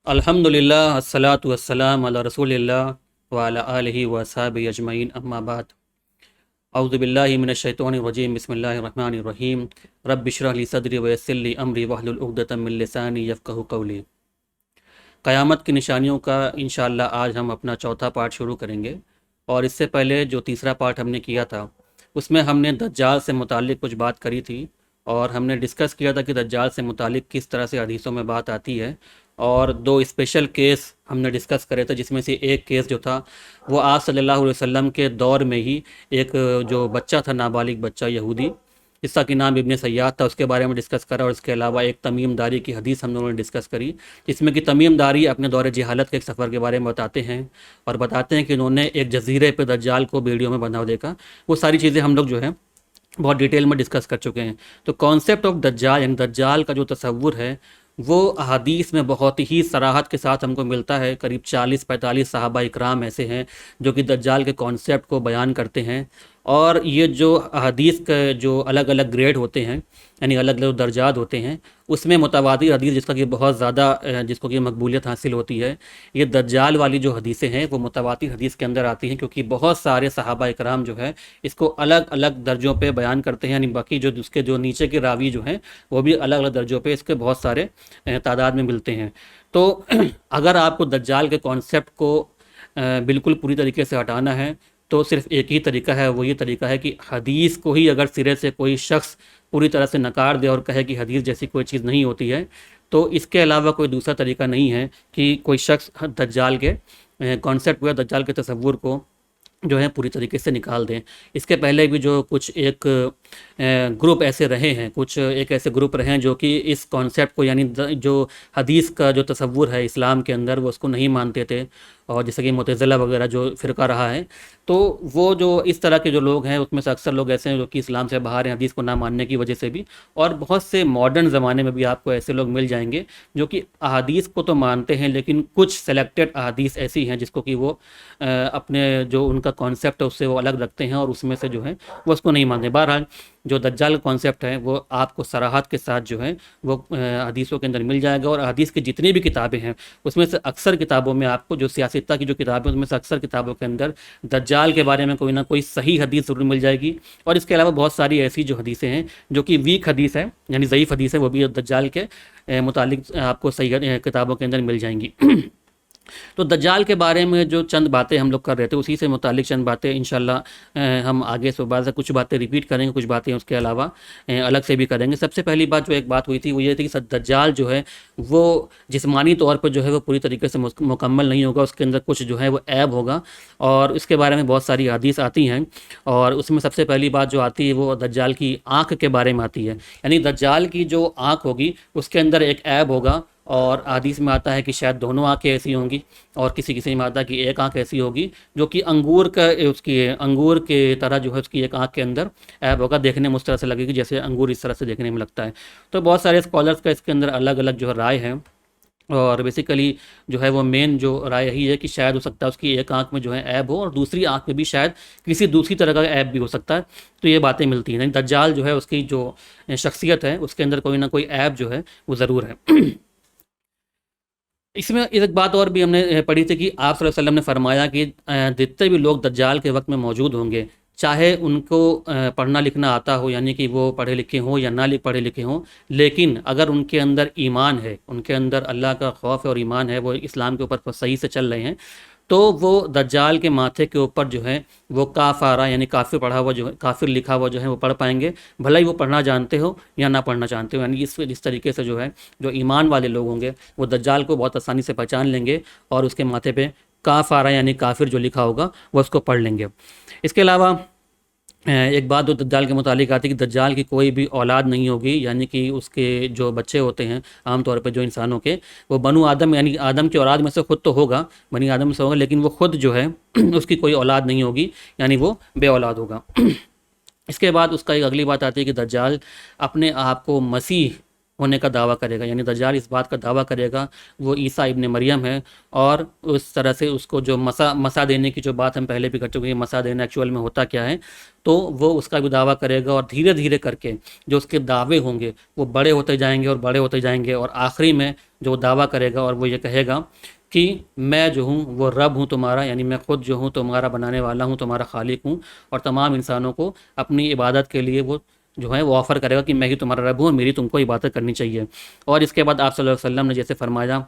अल्हम्दुलिल्लाह अस्सलातु वस्सलाम अला रसूलिल्लाह व अला आलिहि व अस्हाबिहि अजमईन अम्मा बाद। औज़ु बिल्लाहि मिनश शैतानिर रजीम बिस्मिल्लाहिर रहमानिर रहीम। रब्बि इश्रह ली सदरी व यस्सिर ली अमरी वहलुल उक़दतम मिन लिसानी यफ़क़हू क़ौली। क़यामत की निशानियों का इंशाअल्लाह आज हम अपना चौथा पार्ट शुरू करेंगे। और इससे पहले जो तीसरा पार्ट हमने किया था उसमें हमने दज्जाल से मुताल्लिक़ कुछ बात करी थी और हमने डिस्कस किया था कि दज्जाल से मुताल्लिक़ किस तरह से हदीसों में बात आती है। और दो स्पेशल केस हमने डिस्कस करे थे, जिसमें से एक केस जो था वो आप सल्लल्लाहु अलैहि वसल्लम के दौर में ही एक जो बच्चा था, नाबालिग बच्चा यहूदी, जिसका कि नाम इब्ने सय्याद था, उसके बारे में डिस्कस करा। और इसके अलावा एक तमीमदारी की हदीस हम लोगों ने डिस्कस करी, जिसमें कि तमीमदारी अपने दौर जहालत के एक सफ़र के बारे में बताते हैं और बताते हैं कि उन्होंने एक जजीरे पे दज्जाल को वीडियो में बंधा हुआ देखा। वो सारी चीज़ें हम लोग जो है बहुत डिटेल में डिस्कस कर चुके हैं। तो कॉन्सेप्ट ऑफ दज्जाल यानी दज्जाल का जो तसव्वुर है वो अहादीस में बहुत ही सराहत के साथ हमको मिलता है। करीब 40-45 सहाबा इकराम ऐसे हैं जो कि दज्जाल के कॉन्सेप्ट को बयान करते हैं। और ये जो अहादीस के जो अलग अलग ग्रेड होते हैं यानी अलग अलग दर्जात होते हैं, उसमें मुतवातिर हदीस जिसका कि बहुत ज़्यादा जिसको कि मकबूलियत हासिल होती है, ये दज्जाल वाली जो हदीसें हैं वो मुतवातिर हदीस के अंदर आती हैं, क्योंकि बहुत सारे सहाबा इकराम जो है इसको अलग अलग दर्जों पे बयान करते हैं। यानी बाकी जो उसके जो नीचे के रावी जो हैं वो भी अलग अलग दर्जों पे इसके बहुत सारे तादाद में मिलते हैं। तो अगर आपको दज्जाल के कॉन्सेप्ट को बिल्कुल पूरी तरीके से हटाना है तो सिर्फ एक ही तरीका है, वो ये तरीका है कि हदीस को ही अगर सिरे से कोई शख्स पूरी तरह से नकार दे और कहे कि हदीस जैसी कोई चीज़ नहीं होती है, तो इसके अलावा कोई दूसरा तरीका नहीं है कि कोई शख्स दज्जाल के कॉन्सेप्ट को या दज्जाल के तसव्वुर को जो है पूरी तरीके से निकाल दें। इसके पहले भी जो कुछ एक ग्रुप ऐसे रहे हैं, कुछ एक ऐसे ग्रुप रहे हैं जो कि इस कॉन्सेप्ट को यानी जो हदीस का जो तसव्वुर है इस्लाम के अंदर वो उसको नहीं मानते थे। और जैसे कि मुतज़िला वगैरह जो फ़िरका रहा है, तो वो जो इस तरह के जो लोग हैं उसमें से अक्सर लोग ऐसे हैं जो कि इस्लाम से बाहर हैं हदीस को ना मानने की वजह से भी। और बहुत से मॉडर्न ज़माने में भी आपको ऐसे लोग मिल जाएंगे जो कि अहादीस को तो मानते हैं लेकिन कुछ सेलेक्टेड अहादीस ऐसी हैं जिसको कि वो अपने जो उनका कॉन्सेप्ट है उससे वो अलग रखते हैं और उसमें से जो है वो उसको नहीं मानते। बहरहाल जो दज्जाल का कॉन्सेप्ट है वो आपको सराहत के साथ जो है वो हदीसों के अंदर मिल जाएगा। और हदीस की जितनी भी किताबें हैं उसमें से अक्सर किताबों में आपको जो सियासत्ता की जो किताबें उसमें से अक्सर किताबों के अंदर दज्जाल के बारे में कोई ना कोई सही हदीस ज़रूर मिल जाएगी। और इसके अलावा बहुत सारी ऐसी जो हदीसें हैं जो कि वीक हदीस है यानी ज़ईफ़ हदीस है, वो भी दज्जाल के मुतालिक आपको सही किताबों के अंदर मिल जाएंगी। तो दज्जाल के बारे में जो चंद बातें हम लोग कर रहे थे उसी से मुतालिक चंद बातें इंशाल्लाह हम आगे से बाद कुछ बातें रिपीट करेंगे, कुछ बातें उसके अलावा अलग से भी करेंगे। सबसे पहली बात जो एक बात हुई थी वो ये थी कि दज्जाल जो है वो जिस्मानी तौर पर जो है वो पूरी तरीके से मुकम्मल नहीं होगा, उसके अंदर कुछ जो है वो ऐब होगा। और इसके बारे में बहुत सारी हदीस आती हैं और उसमें सबसे पहली बात जो आती है वो दज्जाल की आँख के बारे में आती है। यानी दज्जाल की जो आँख होगी उसके अंदर एक ऐब होगा। और हदीस में आता है कि शायद दोनों आंखें ऐसी होंगी और किसी किसी में आता है कि एक आंख ऐसी होगी जो कि अंगूर का उसकी अंगूर के तरह जो है उसकी एक आंख के अंदर ऐब होगा, देखने में उस तरह से लगेगी जैसे अंगूर इस तरह से देखने में लगता है। तो बहुत सारे स्कॉलर्स का इसके अंदर अलग अलग जो है राय है और बेसिकली जो है वो मेन जो राय यही है कि शायद हो सकता है उसकी एक आंख में जो है ऐब हो और दूसरी आंख में भी शायद किसी दूसरी तरह का ऐब भी हो सकता है। तो ये बातें मिलती हैं। दज्जाल जो है उसकी जो शख्सियत है उसके अंदर कोई ना कोई ऐब जो है वो ज़रूर है। इसमें एक बात और भी हमने पढ़ी थी कि आप सल्लल्लाहु अलैहि वसल्लम ने फरमाया कि जितने भी लोग दज्जाल के वक्त में मौजूद होंगे, चाहे उनको पढ़ना लिखना आता हो यानी कि वो पढ़े लिखे हों या ना पढ़े लिखे हों, लेकिन अगर उनके अंदर ईमान है, उनके अंदर अल्लाह का खौफ है और ईमान है, वो इस्लाम के ऊपर सही से चल रहे हैं, तो वो दज्जाल के माथे के ऊपर जो है वो काफ़ारा यानी काफिर पढ़ा हुआ जो है काफिर लिखा हुआ जो है वो पढ़ पाएंगे, भले ही वो पढ़ना जानते हो या ना पढ़ना जानते हो। यानी इस तरीके से जो है जो ईमान वाले लोग होंगे वो दज्जाल को बहुत आसानी से पहचान लेंगे और उसके माथे पे काफ़ारा यानी काफिर जो लिखा होगा वो उसको पढ़ लेंगे। इसके अलावा एक बात जो दज्जाल के मुतालिक आती है कि दज्जाल की कोई भी औलाद नहीं होगी, यानी कि उसके जो बच्चे होते हैं आमतौर पर जो इंसानों के वो बनु आदम यानी आदम की औलाद में से खुद तो होगा, बनी आदम से होगा, लेकिन वो खुद जो है उसकी कोई औलाद नहीं होगी यानी वो बे औलाद होगा। इसके बाद उसका एक अगली बात आती है कि दज्जाल अपने आप को मसीह होने का दावा करेगा, यानी दज्जाल इस बात का दावा करेगा वो ईसा इब्न मरियम है। और उस तरह से उसको जो मसा देने की जो बात हम पहले भी कर चुके हैं, मसा देना एक्चुअल में होता क्या है, तो वो उसका भी दावा करेगा। और धीरे धीरे करके जो उसके दावे होंगे वो बड़े होते जाएंगे और बड़े होते जाएंगे, और आखिरी में जो दावा करेगा और वो ये कहेगा कि मैं जो हूँ वो रब हूँ तुम्हारा, यानी मैं खुद जो हूँ तुम्हारा बनाने वाला हूँ, तुम्हारा खालिक हूँ, और तमाम इंसानों को अपनी इबादत के लिए वो जो है वो ऑफ़र करेगा कि मैं ही तुम्हारा रब हूँ और मेरी तुमको इबादत करनी चाहिए। और इसके बाद आप सल्लल्लाहु अलैहि वसल्लम ने जैसे फरमाया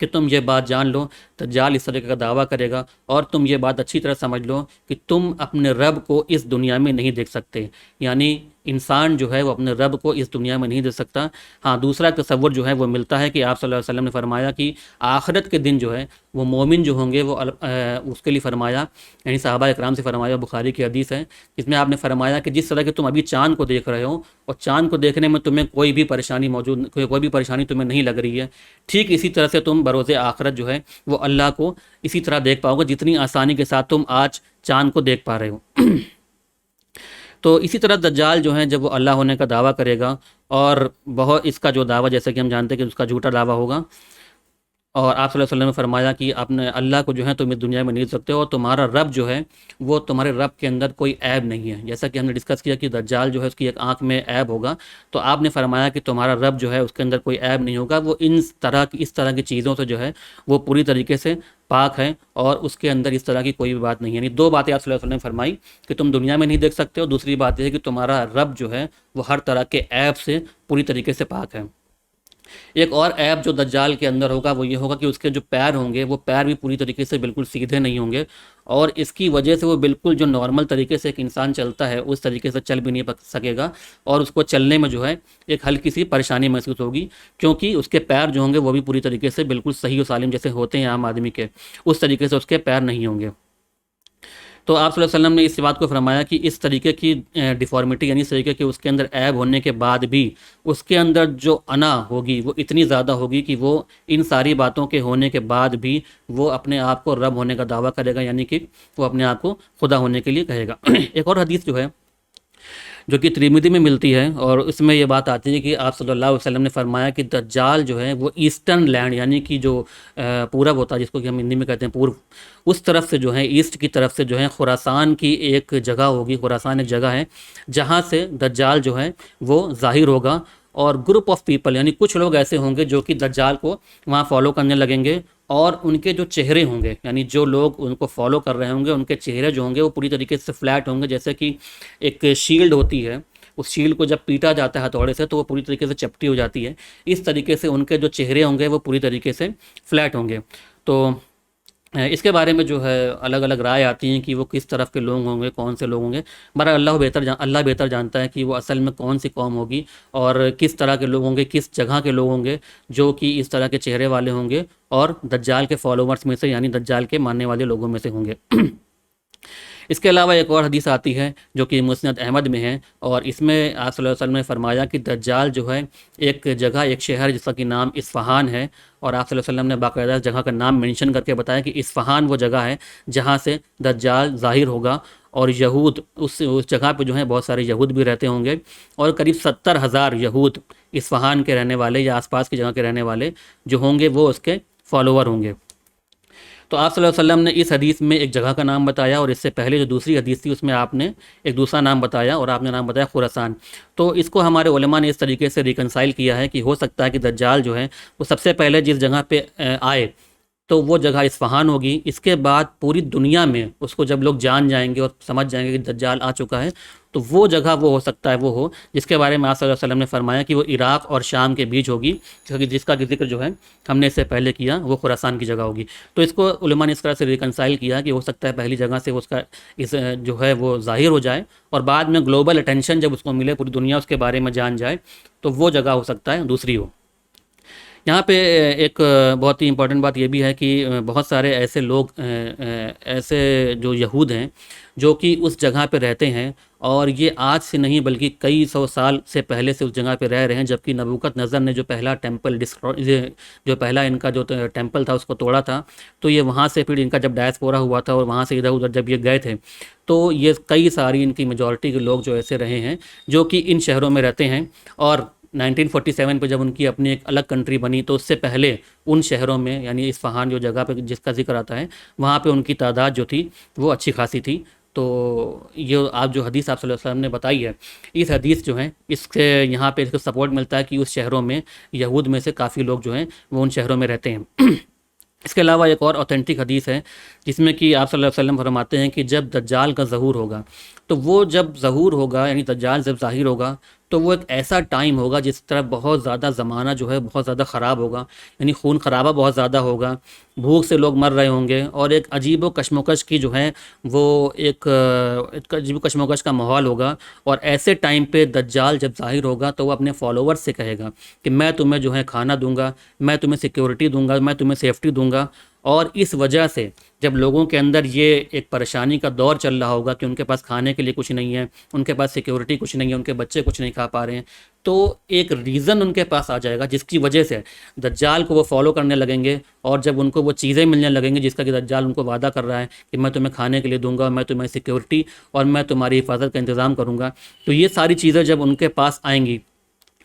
कि तुम ये बात जान लो, दज्जाल इस तरीके का दावा करेगा, और तुम ये बात अच्छी तरह समझ लो कि तुम अपने रब को इस दुनिया में नहीं देख सकते, यानी इंसान जो है वो अपने रब को इस दुनिया में नहीं देख सकता। हाँ, दूसरा तसव्वुर जो है वो मिलता है कि आप सल्लल्लाहु अलैहि वसल्लम ने फरमाया कि आखिरत के दिन जो है वो मोमिन जो होंगे वो उसके लिए फरमाया, यानी सहाबा इकराम से फरमाया, बुखारी की हदीस है, इसमें आपने फरमाया कि जिस तरह के तुम अभी चाँद को देख रहे हो और चाँद को देखने में तुम्हें कोई भी परेशानी कोई भी परेशानी तुम्हें नहीं लग रही है, ठीक इसी तरह से तुम बरोज़े आखिरत जो है वो अल्लाह को इसी तरह देख पाओगे जितनी आसानी के साथ तुम आज चाँद को देख पा रहे हो। तो इसी तरह दज्जाल जो है जब वो अल्लाह होने का दावा करेगा, और बहुत इसका जो दावा जैसे कि हम जानते हैं कि उसका झूठा दावा होगा, और आप सल्लल्लाहु अलैहि वसल्लम ने फरमाया कि आपने अल्लाह को जो है तुम इस दुनिया में नहीं देख सकते हो, और तुम्हारा रब जो है वो तुम्हारे रब के अंदर कोई ऐब नहीं है। जैसा कि हमने डिस्कस किया कि दज्जाल जो है उसकी एक आंख में ऐब होगा, तो आपने फरमाया कि तुम्हारा रब जो है उसके अंदर कोई ऐब नहीं होगा, वो इस तरह की चीज़ों से जो है वो पूरी तरीके से पाक है, और उसके अंदर इस तरह की कोई भी बात नहीं है। यानी दो बातें आप सल्लल्लाहु अलैहि वसल्लम ने फरमाई कि तुम दुनिया में नहीं देख सकते हो, दूसरी बात यह है कि तुम्हारा रब जो है वो हर तरह के ऐब से पूरी तरीके से पाक है। एक और ऐप जो दज्जाल के अंदर होगा वो ये होगा कि उसके जो पैर होंगे वो पैर भी पूरी तरीके से बिल्कुल सीधे नहीं होंगे, और इसकी वजह से वो बिल्कुल जो नॉर्मल तरीके से एक इंसान चलता है उस तरीके से चल भी नहीं सकेगा, और उसको चलने में जो है एक हल्की सी परेशानी महसूस होगी, क्योंकि उसके पैर जो होंगे वो भी पूरी तरीके से बिल्कुल सही और सालिम जैसे होते हैं आम आदमी के, उस तरीके से उसके पैर नहीं होंगे। तो आप सल्लल्लाहु अलैहि वसल्लम ने इस बात को फरमाया कि इस तरीके की डिफ़ॉर्मिटी, यानी इस तरीके के उसके अंदर ऐब होने के बाद भी उसके अंदर जो अना होगी वो इतनी ज़्यादा होगी कि वो इन सारी बातों के होने के बाद भी वो अपने आप को रब होने का दावा करेगा, यानी कि वो अपने आप को खुदा होने के लिए कहेगा। एक और हदीस जो है जो कि तिर्मिज़ी में मिलती है, और उसमें ये बात आती है कि आप सल्लल्लाहु अलैहि वसल्लम ने फरमाया कि दज्जाल जो है वो ईस्टर्न लैंड, यानी कि जो पूरब होता है जिसको कि हम हिंदी में कहते हैं पूर्व, उस तरफ से जो है ईस्ट की तरफ से जो है खुरासान की एक जगह होगी, खुरासान एक जगह है जहाँ से दज्जाल जो है वो ज़ाहिर होगा, और ग्रुप ऑफ पीपल यानी कुछ लोग ऐसे होंगे जो कि दज्जाल को वहाँ फॉलो करने लगेंगे, और उनके जो चेहरे होंगे, यानी जो लोग उनको फॉलो कर रहे होंगे उनके चेहरे जो होंगे वो पूरी तरीके से फ्लैट होंगे, जैसे कि एक शील्ड होती है, उस शील्ड को जब पीटा जाता है हथौड़े से तो वो पूरी तरीके से चपटी हो जाती है, इस तरीके से उनके जो चेहरे होंगे वो पूरी तरीके से फ्लैट होंगे। तो इसके बारे में जो है अलग अलग राय आती हैं कि वो किस तरफ के लोग होंगे, कौन से लोग होंगे, मगर अल्लाह बेहतर जानता है कि वो असल में कौन सी कौम होगी और किस तरह के लोग होंगे, किस जगह के लोग होंगे जो कि इस तरह के चेहरे वाले होंगे और दज्जाल के फॉलोवर्स में से यानी दज्जाल के मानने वाले लोगों में से होंगे। इसके अलावा एक और हदीस आती है जो कि मुस्नद अहमद में है, और इसमें आप सल्लल्लाहु अलैहि वसल्लम ने फरमाया कि दज्जाल जो है एक जगह, एक शहर जिसका कि नाम इस्फ़हान है, और आप सल्लल्लाहु अलैहि वसल्लम ने बाकायदा जगह का नाम मेंशन करके बताया कि इस्फ़हान वो जगह है जहाँ से दज्जाल ज़ाहिर होगा, और यहूद उस जगह पे जो है बहुत सारे यहूद भी रहते होंगे, और करीब 70,000 यहूद इस्फ़हान के रहने वाले या आसपास की जगह के रहने वाले जो होंगे वो उसके फॉलोवर होंगे। तो आप सल्लल्लाहु अलैहि वसल्लम ने इस हदीस में एक जगह का नाम बताया, और इससे पहले जो दूसरी हदीस थी उसमें आपने एक दूसरा नाम बताया, और आपने नाम बताया खुरासान। तो इसको हमारे उलमा ने इस तरीके से रिकनसाइल किया है कि हो सकता है कि दज्जाल जो है वो सबसे पहले जिस जगह पे आए तो वो जगह इस्फ़हान होगी, इसके बाद पूरी दुनिया में उसको जब लोग जान जाएंगे और समझ जाएंगे कि दज्जाल आ चुका है तो वो जगह वो हो सकता है वो हो जिसके बारे में आप सल्लल्लाहु अलैहि वसल्लम ने फरमाया कि वो इराक़ और शाम के बीच होगी, जिसका जिक्र जो है हमने इससे पहले किया, वो खुरासान की जगह होगी। तो इसको उलमा ने इस तरह से रिकनसाइल किया कि हो सकता है पहली जगह से उसका इस जो है वो ज़ाहिर हो जाए, और बाद में ग्लोबल अटेंशन जब उसको मिले, पूरी दुनिया उसके बारे में जान जाए, तो वो जगह हो सकता है दूसरी हो। यहाँ पे एक बहुत ही इम्पोर्टेंट बात ये भी है कि बहुत सारे ऐसे लोग ऐसे जो यहूद हैं जो कि उस जगह पे रहते हैं, और ये आज से नहीं बल्कि कई सौ साल से पहले से उस जगह पे रह रहे हैं, जबकि नबूकदनेस्सर ने जो पहला टेम्पल जो पहला इनका जो टेम्पल था उसको तोड़ा था, तो ये वहाँ से फिर इनका जब डायस्पोरा हुआ था और वहाँ से इधर उधर जब ये गए थे तो ये कई सारी इनकी मेजॉरिटी के लोग जो ऐसे रहे हैं जो कि इन शहरों में रहते हैं, और 1947 पे जब उनकी अपनी एक अलग कंट्री बनी, तो उससे पहले उन शहरों में, यानी इस्फहान जो जगह पे जिसका जिक्र आता है, वहाँ पे उनकी तादाद जो थी वो अच्छी खासी थी। तो ये आप जो हदीस आप सल्लल्लाहु अलैहि वसल्लम ने बताई है, इस हदीस जो है इसके यहाँ पे इसको सपोर्ट मिलता है कि उस शहरों में यहूद में से काफ़ी लोग जो हैं वो उन शहरों में रहते हैं। इसके अलावा एक और ऑथेंटिक हदीस है जिसमें कि आप सल्लल्लाहु अलैहि वसल्लम फरमाते हैं कि जब दज्जाल का ज़हूर होगा, तो वो जब ज़हूर होगा यानी दज्जाल जब ज़ाहिर होगा, तो वो एक ऐसा टाइम होगा जिस तरह बहुत ज़्यादा ज़माना जो है बहुत ज़्यादा ख़राब होगा, यानी खून खराबा बहुत ज़्यादा होगा, भूख से लोग मर रहे होंगे, और एक अजीब व कशमकश की जो है वो एक अजीब कशमकश का माहौल होगा। और ऐसे टाइम पे दज्जाल जब ज़ाहिर होगा तो वो अपने फॉलोअर्स से कहेगा कि मैं तुम्हें जो है खाना दूंगा, मैं तुम्हें सिक्योरिटी दूंगा, मैं तुम्हें सेफ्टी दूंगा। और इस वजह से जब लोगों के अंदर ये एक परेशानी का दौर चल रहा होगा कि उनके पास खाने के लिए कुछ नहीं है, उनके पास सिक्योरिटी कुछ नहीं है, उनके बच्चे कुछ नहीं खा पा रहे हैं, तो एक रीज़न उनके पास आ जाएगा जिसकी वजह से दज्जाल को वो फॉलो करने लगेंगे। और जब उनको वो चीज़ें मिलने लगेंगी जिसका कि दज्जाल उनको वादा कर रहा है कि मैं तुम्हें खाने के लिए दूंगा, मैं तुम्हें सिक्योरिटी और मैं तुम्हारी हिफाजत का इंतज़ाम करूँगा, तो ये सारी चीज़ें जब उनके पास आएंगी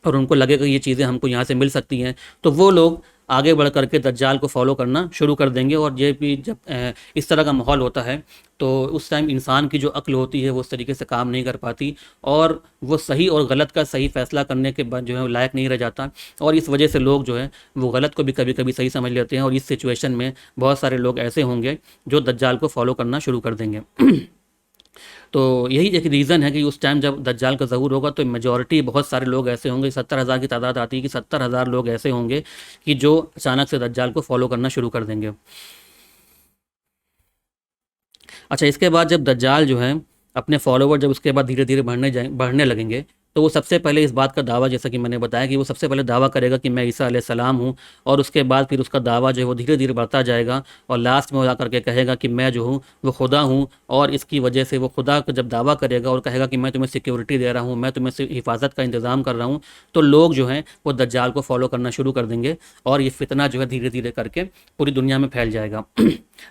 और उनको लगेगा ये चीज़ें हमको यहाँ से मिल सकती हैं, तो वो लोग आगे बढ़ करके दज्जाल को फॉलो करना शुरू कर देंगे। और ये भी जब इस तरह का माहौल होता है, तो उस टाइम इंसान की जो अक्ल होती है वो उस तरीके से काम नहीं कर पाती, और वो सही और गलत का सही फैसला करने के बाद जो है वो लायक नहीं रह जाता। और इस वजह से लोग जो है वो गलत को भी कभी कभी सही समझ लेते हैं, और इस सिचुएशन में बहुत सारे लोग ऐसे होंगे जो दज्जाल को फॉलो करना शुरू कर देंगे। तो यही एक रीज़न है कि उस टाइम जब दज्जाल का ज़हूर होगा तो मेजॉरिटी बहुत सारे लोग ऐसे होंगे, 70,000 की तादाद आती है कि 70,000 लोग ऐसे होंगे कि जो अचानक से दज्जाल को फॉलो करना शुरू कर देंगे। अच्छा, इसके बाद जब दज्जाल जो है अपने फॉलोवर जब उसके बाद धीरे धीरे बढ़ने लगेंगे, तो वो सबसे पहले इस बात का दावा, जैसा कि मैंने बताया कि वो सबसे पहले दावा करेगा कि मैं ईसा अलैहिस्सलाम हूँ, और उसके बाद फिर उसका दावा जो है वो धीरे धीरे बढ़ता जाएगा, और लास्ट में वो आकर के कहेगा कि मैं जो हूँ वो खुदा हूँ। और इसकी वजह से वो खुदा का जब दावा करेगा और कहेगा कि मैं तुम्हें सिक्योरिटी दे रहा हूँ, मैं तुम्हें हिफाजत का इंतज़ाम कर रहा हूँ, तो लोग जो हैं वो दज्जाल को फॉलो करना शुरू कर देंगे, और ये फितना जो है धीरे धीरे करके पूरी दुनिया में फैल जाएगा।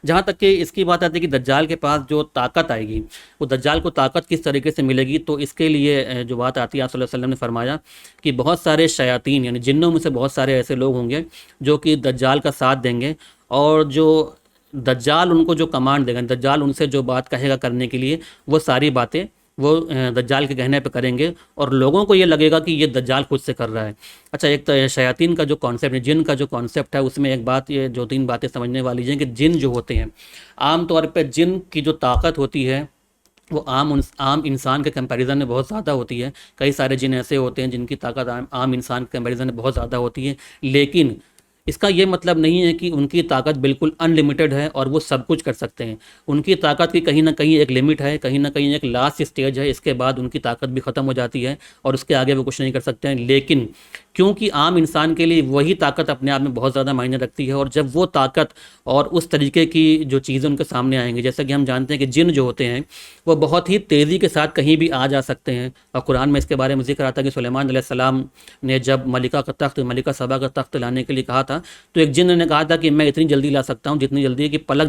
जहाँ तक कि इसकी बात आती है कि दज्जाल के पास जो ताकत आएगी, वो दज्जाल को ताकत किस तरीके से मिलेगी, तो इसके लिए जो बात आती है, आप सल्लल्लाहु अलैहि वसल्लम ने फरमाया कि बहुत सारे शयातीन यानी जिन्नों में से बहुत सारे ऐसे लोग होंगे जो कि दज्जाल का साथ देंगे, और जो दज्जाल उनको जो कमांड देगा, दज्जाल उनसे जो बात कहेगा करने के लिए, वो सारी बातें वो दज्जाल के कहने पे करेंगे, और लोगों को ये लगेगा कि ये दज्जाल खुद से कर रहा है। अच्छा, एक तो शयातीन का जो कॉन्सेप्ट है, जिन का जो कॉन्सेप्ट है, उसमें एक बात, ये जो तीन बातें समझने वाली हैं कि जिन जो होते हैं, आम तौर पे जिन की जो ताकत होती है वो आम इंसान के कंपैरिजन में बहुत ज़्यादा होती है। कई सारे जिन ऐसे होते हैं जिनकी ताकत आम इंसान के कंपैरिजन में बहुत ज़्यादा होती है, लेकिन इसका ये मतलब नहीं है कि उनकी ताकत बिल्कुल अनलिमिटेड है और वो सब कुछ कर सकते हैं। उनकी ताकत की कहीं ना कहीं एक लिमिट है, कहीं ना कहीं एक लास्ट स्टेज है, इसके बाद उनकी ताकत भी ख़त्म हो जाती है और उसके आगे वो कुछ नहीं कर सकते हैं। लेकिन क्योंकि आम इंसान के लिए वही ताकत अपने आप में बहुत ज़्यादा मायने रखती है, और जब वो ताकत और उस तरीके की जो चीज़ें उनके सामने आएंगी, जैसा कि हम जानते हैं कि जिन जो होते हैं वो बहुत ही तेज़ी के साथ कहीं भी आ जा सकते हैं, और कुरान में इसके बारे में जिक्र आता है कि सुलेमान अलैहिस्सलाम ने जब मलिका सबा का तख्त लाने के लिए कहा था, तो एक जिन ने कहा था कि मैं इतनी जल्दी ला सकता हूँ जितनी जल्दी कि पलक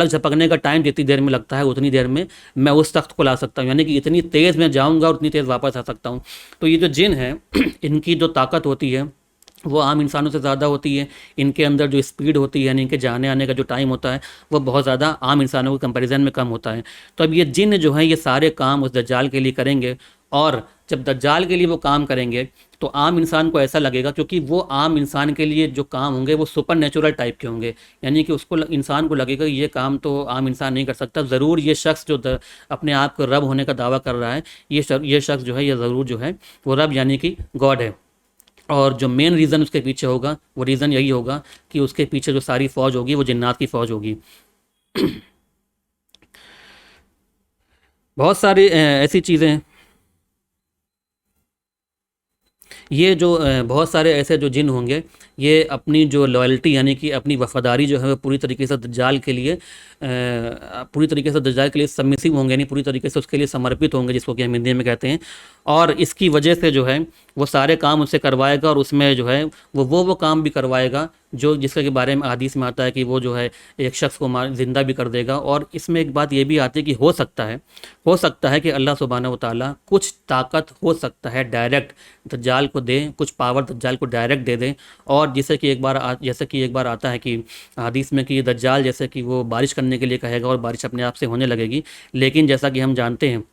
झपकने का टाइम जितनी देर में लगता है उतनी देर में मैं उस तख्त को ला सकता हूँ, यानी कि इतनी तेज़ मैं जाऊँगा और उतनी तेज़ वापस आ सकता हूँ। तो ये जो जिन है इनकी जो ताकत होती है वो आम इंसानों से ज़्यादा होती है। इनके अंदर जो स्पीड होती है, यानी इनके जाने आने का जो टाइम होता है, वो बहुत ज़्यादा आम इंसानों के कंपैरिजन में कम होता है। तो अब ये जिन जो हैं ये सारे काम उस दज्जाल के लिए करेंगे, और जब दज्जाल के लिए वो काम करेंगे तो आम इंसान को ऐसा लगेगा, क्योंकि वो आम इंसान के लिए जो काम होंगे वो सुपर नेचुरल टाइप के होंगे, यानी कि उसको इंसान को लगेगा ये काम तो आम इंसान नहीं कर सकता, ज़रूर ये शख्स जो अपने आप को रब होने का दावा कर रहा है, ये शख्स जो है ये ज़रूर जो है वो रब यानी कि गॉड है। और जो मेन रीज़न उसके पीछे होगा वो रीज़न यही होगा कि उसके पीछे जो सारी फ़ौज होगी वो जिन्नात की फ़ौज होगी। बहुत सारी ऐसी चीज़ें हैं, ये जो बहुत सारे ऐसे जो जिन होंगे ये अपनी जो लॉयल्टी यानी कि अपनी वफ़ादारी जो है वो पूरी तरीके से दज्जाल के लिए सबमिसिव होंगे, यानी पूरी तरीके से उसके लिए समर्पित होंगे, जिसको कि हम हिंदी में कहते हैं। और इसकी वजह से जो है वो सारे काम उससे करवाएगा, और उसमें जो है वो काम भी करवाएगा जो जिसके के बारे में हदीस में आता है कि वो जो है एक शख्स को मार ज़िंदा भी कर देगा। और इसमें एक बात ये भी आती है कि हो सकता है कि अल्लाह सुब्हानहू व तआला कुछ ताकत हो सकता है डायरेक्ट दज्जाल को दें, कुछ पावर दज्जाल को डायरेक्ट दे दें। और जैसे कि एक बार आता है कि हदीस में कि दज्जाल जैसे कि वो बारिश करने के लिए कहेगा और बारिश अपने आप से होने लगेगी। लेकिन जैसा कि हम जानते हैं